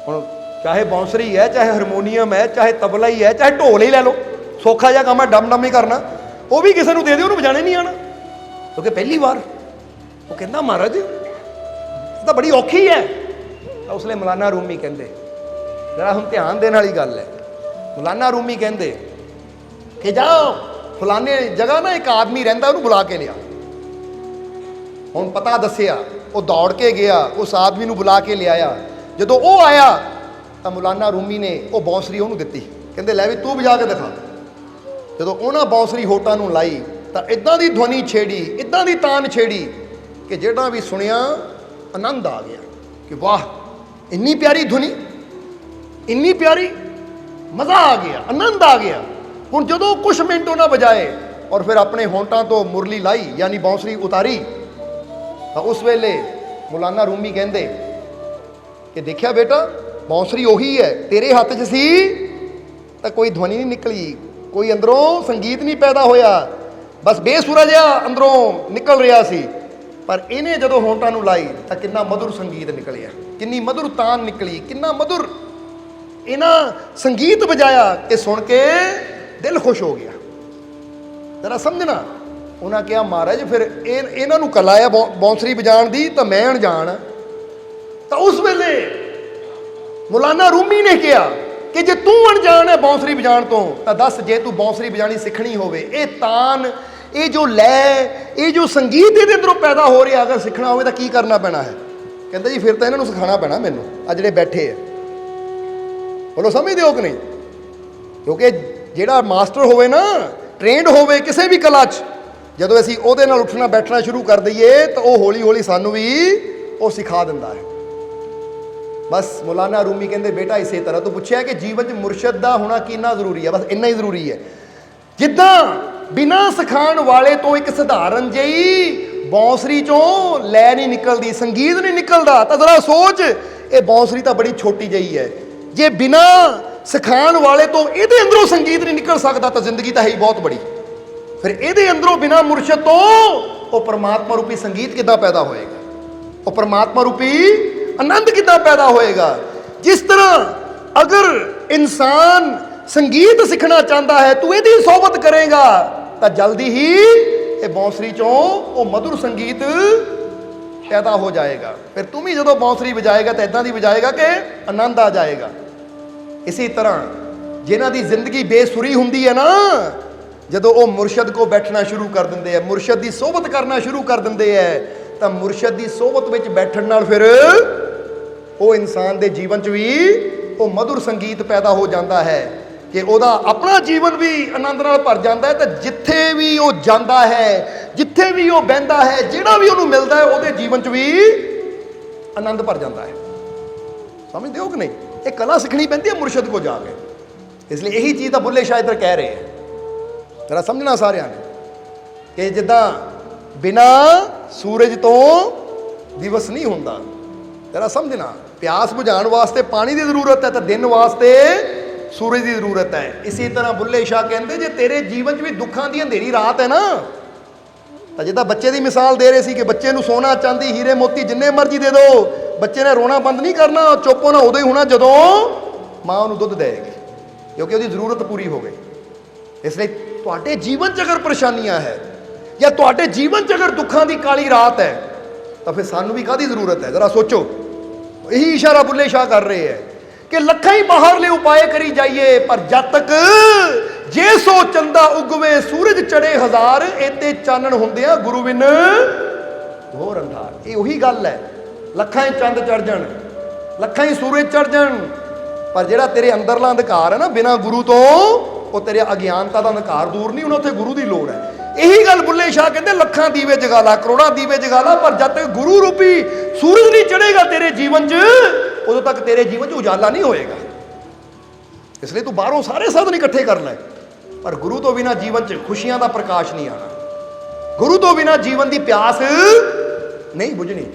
ਹੁਣ ਚਾਹੇ ਬਾਂਸਰੀ ਹੈ, ਚਾਹੇ ਹਾਰਮੋਨੀਅਮ ਹੈ, ਚਾਹੇ ਤਬਲਾ ਹੀ ਹੈ, ਚਾਹੇ ਢੋਲ ਹੀ ਲੈ ਲਓ, ਸੌਖਾ ਜਿਹਾ ਕੰਮ ਹੈ, ਡਮ ਡਮ ਹੀ ਕਰਨਾ, ਉਹ ਵੀ ਕਿਸੇ ਨੂੰ ਦੇ ਦਿਓ, ਉਹਨੂੰ ਵਜਾਣੇ ਨਹੀਂ ਆਉਣਾ, ਕਿਉਂਕਿ ਪਹਿਲੀ ਵਾਰ। ਉਹ ਕਹਿੰਦਾ ਮਹਾਰਾਜ ਇਹ ਤਾਂ ਬੜੀ ਔਖੀ ਹੈ। ਤਾਂ ਉਸ ਲਈ ਮੌਲਾਨਾ ਰੂਮੀ ਕਹਿੰਦੇ, ਜਰਾ ਹੁਣ ਧਿਆਨ ਦੇਣ ਵਾਲੀ ਗੱਲ ਹੈ, ਮੌਲਾਨਾ ਰੂਮੀ ਕਹਿੰਦੇ ਕਿ ਜਾਓ ਫਲਾਣੇ ਜਗ੍ਹਾ ਨਾ ਇੱਕ ਆਦਮੀ ਰਹਿੰਦਾ, ਉਹਨੂੰ ਬੁਲਾ ਕੇ ਲਿਆ। ਹੁਣ ਪਤਾ ਦੱਸਿਆ, ਉਹ ਦੌੜ ਕੇ ਗਿਆ, ਉਸ ਆਦਮੀ ਨੂੰ ਬੁਲਾ ਕੇ ਲਿਆਇਆ। ਜਦੋਂ ਉਹ ਆਇਆ ਤਾਂ ਮੌਲਾਨਾ ਰੂਮੀ ਨੇ ਉਹ ਬਾਂਸਰੀ ਉਹਨੂੰ ਦਿੱਤੀ। ਕਹਿੰਦੇ ਲੈ ਵੀ ਤੂੰ ਵਜਾ ਕੇ ਦਿਖਾ। ਜਦੋਂ ਉਹਨਾਂ ਬਾਂਸਰੀ ਹੋਟਾਂ ਨੂੰ ਲਾਈ ਤਾਂ ਇਦਾਂ ਦੀ ਧੁਨੀ ਛੇੜੀ, ਇਦਾਂ ਦੀ ਤਾਨ ਛੇੜੀ ਕਿ ਜਿਹੜਾ ਵੀ ਸੁਣਿਆ ਆਨੰਦ ਆ ਗਿਆ ਕਿ ਵਾਹ ਇੰਨੀ ਪਿਆਰੀ ਧੁਨੀ, ਇੰਨੀ ਪਿਆਰੀ, ਮਜ਼ਾ ਆ ਗਿਆ, ਆਨੰਦ ਆ ਗਿਆ। ਹੁਣ ਜਦੋਂ ਕੁਛ ਮਿੰਟ ਉਹਨਾਂ ਵਜਾਏ ਔਰ ਫਿਰ ਆਪਣੇ ਹੋਂਟਾਂ ਤੋਂ ਮੁਰਲੀ ਲਾਈ, ਯਾਨੀ ਬਾਂਸਰੀ ਉਤਾਰੀ, ਤਾਂ ਉਸ ਵੇਲੇ ਮੌਲਾਨਾ ਰੂਮੀ ਕਹਿੰਦੇ कि देखिया बेटा बांसुरी ਉਹੀ है तेरे हथ 'ਚ ਸੀ ਤਾਂ कोई ध्वनि नहीं निकली, कोई अंदरों संगीत नहीं पैदा होया, बस बेसुरा जिहा अंदरों निकल रहा सी। पर इन्हें जदों होंठां नूं लाई तां किन्ना मधुर संगीत निकलिया, किन्नी मधुर तान निकली, किन्ना मधुर इन्हां संगीत बजाया कि सुन के दिल खुश हो गया। जरा समझना, उन्हें कहा महाराज फिर इन्हां नूं कला आ बांसुरी बजाण दी तां मैं अणजाण। तो उस वेले मौलाना रूमी ने कहा कि जे तू अणजाण है बांसुरी बजाण तो दस, जे तू बांसुरी बजानी सीखनी होवे, ये तान, ये जो लय, ये जो संगीत ये अंदरों पैदा हो रहा अगर सीखना हो तो की करना पैना है। कहते जी फिर तो इन्होंने सिखाना पैना मैनू आ जिहड़े बैठे है। बोलो समझदे हो कि नहीं? क्योंकि जिहड़ा मास्टर होवे ना, ट्रेंड होवे किसी भी कला च, जदों असीं उहदे नाल उठना बैठना शुरू कर दईए तो वह हौली हौली सानू भी वो सिखा दिंदा है। बस मौलाना रूमी कहते बेटा इसे तरह तो पूछा कि जीवन च मुरशद का होना कितना जरूरी है, बस इन्ना ही जरूरी है। जिद्दां बिना सिखाण वाले तो एक सधारण जी बांसुरी चों लै नहीं निकलती, संगीत नहीं निकलता, तो जरा सोच ये बांसुरी तो बड़ी छोटी जी है। जे बिना सिखाण वाले तो ये अंदरों संगीत नहीं निकल सकता तो जिंदगी तो है ही बहुत बड़ी। फिर ये अंदरों बिना मुरशद तो वो परमात्मा रूपी संगीत किद्दां पैदा होएगा, वो परमात्मा रूपी आनंद कितना पैदा होएगा। जिस तरह अगर इंसान संगीत सीखना चाहता है तू यदि सोबत करेगा तो जल्दी ही ये बांसुरी चों वो मधुर संगीत पैदा हो जाएगा। फिर तुम ही जो बांसुरी बजाएगा तो इदां दी बजाएगा कि आनंद आ जाएगा। इसी तरह जिन्हां दी जिंदगी बेसुरी हुंदी है ना, जदों वो मुरशद को बैठना शुरू कर देंगे है, मुरशद की सोबत करना शुरू कर देंगे है, तो मुरशद की सोबत में बैठण नाल फिर वो इंसान के जीवन च भी वो मधुर संगीत पैदा हो जाता है कि वह अपना जीवन भी आनंद नाल भर जाता है। तो जिथे भी वो जाता है, जिथे भी वो बहता है, जिहड़ा भी उन्होंने मिलता है वो जीवन च भी आनंद भर जाता है। समझते हो कि नहीं? ये कला सीखनी पैंती है मुरशद को जाके, इसलिए यही चीज़ तो बुल्ले शाह इधर कह रहे हैं। जरा समझना सारिਆਂ ने कि जिद्दां बिना सूरज तो दिवस नहीं होंदा। जरा समझना, प्यास बुझाण वास्ते पानी की जरूरत है तो दिन वास्ते सूरज की जरूरत है। इसी तरह बुल्ले शाह कहते जे तेरे जीवन च भी दुखों की अंधेरी रात है ना, तो जिदा बच्चे की मिसाल दे रहे सी कि बच्चे नूं सोना चांदी हीरे मोती जिन्ने मर्जी दे दो, बच्चे ने रोना बंद नहीं करना, चुप होना उदों ही होना जदों माँ उन्होंने दुध देगी, क्योंकि उसकी जरूरत पूरी हो गई। इसलिए तुहाडे जीवन च अगर परेशानियां है या तुहाडे जीवन च अगर दुखों की काली रात है तो फिर सानू भी काहदी जरूरत है? जरा सोचो। यही इशारा बुल्ले शाह कर रहे हैं कि लखा ही बाहरले उपाय करी जाइए पर जब तक जे सो चंदा उगवे सूरज चढ़े हजार, इते चानण हुंदिया गुरु बिन घोर अंधार। ये उही गल है, लखा ही चंद चढ़ जाण, लखा ही सूरज चढ़ जाण, पर जिहड़ा तेरे अंदरला अंधकार है ना बिना गुरु तो वो तेरे अज्ञानता का अंधकार दूर नहीं होना, उत्थे गुरु की लोड़ है। यही गल बुल्ले शाह कहते लखा दीवे जगा ला, करोड़ा दीवे जगा ला, पर जब तक गुरु रूपी सूरज नहीं चढ़ेगा तेरे जीवन च उदों तक तेरे जीवन च उजाला नहीं होएगा। इसलिए तू बाहरों सारे साधन इकट्ठे कर ले, पर गुरु तो बिना जीवन च खुशियां का प्रकाश नहीं आना, गुरु तो बिना जीवन की प्यास नहीं बुझनी।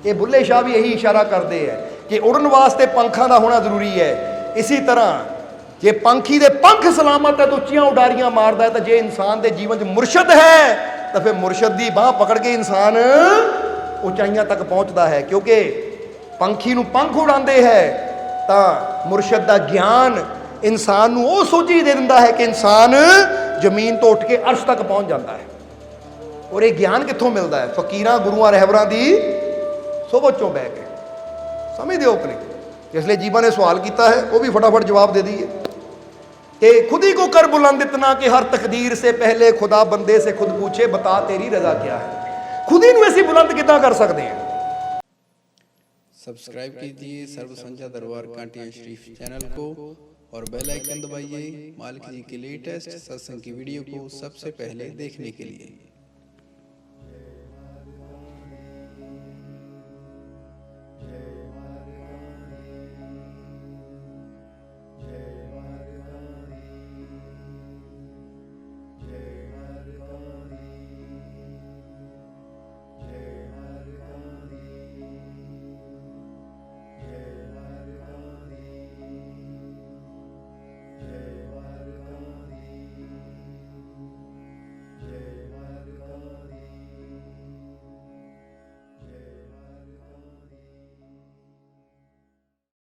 ये बुल्ले शाह भी यही इशारा करते हैं कि उड़न वास्ते पंखां का होना जरूरी है। इसी तरह जे पंखी दे पंख सलामत है तो उच्चियां उडारियां मारदा है, तो जे इंसान के जीवन च मुरशद है तो फिर मुरशद की बाह पकड़ के इंसान ऊंचाइयां तक पहुंचता है। क्योंकि पंखी नूं पंख उड़ाते है तो मुरशद का ज्ञान इंसान नूं वो सोझी दे दिंदा है कि इंसान जमीन तो उठ के अर्श तक पहुंच जाता है। और ये ज्ञान कित्थों मिलता है? फकीरां गुरुआं रहबरां दी सोबत चों बह के। समझदे हो कि नहीं? इसलिए जीवन ने सवाल किया है, वो भी फटाफट जवाब दे दिए कि खुद ही को कर बुलंद इतना कि हर तकदीर से पहले खुदा बंदे से खुद पूछे बता तेरी रजा क्या है। खुद ही ऐसी बुलंद कितना कर सकते हैं? सब्सक्राइब कीजिए सर्व संध्या दरबार कांटियां शरीफ चैनल को और बेल आइकन दबाइए मालिक जी के लेटेस्ट सत्संग की वीडियो को सबसे पहले देखने के लिए।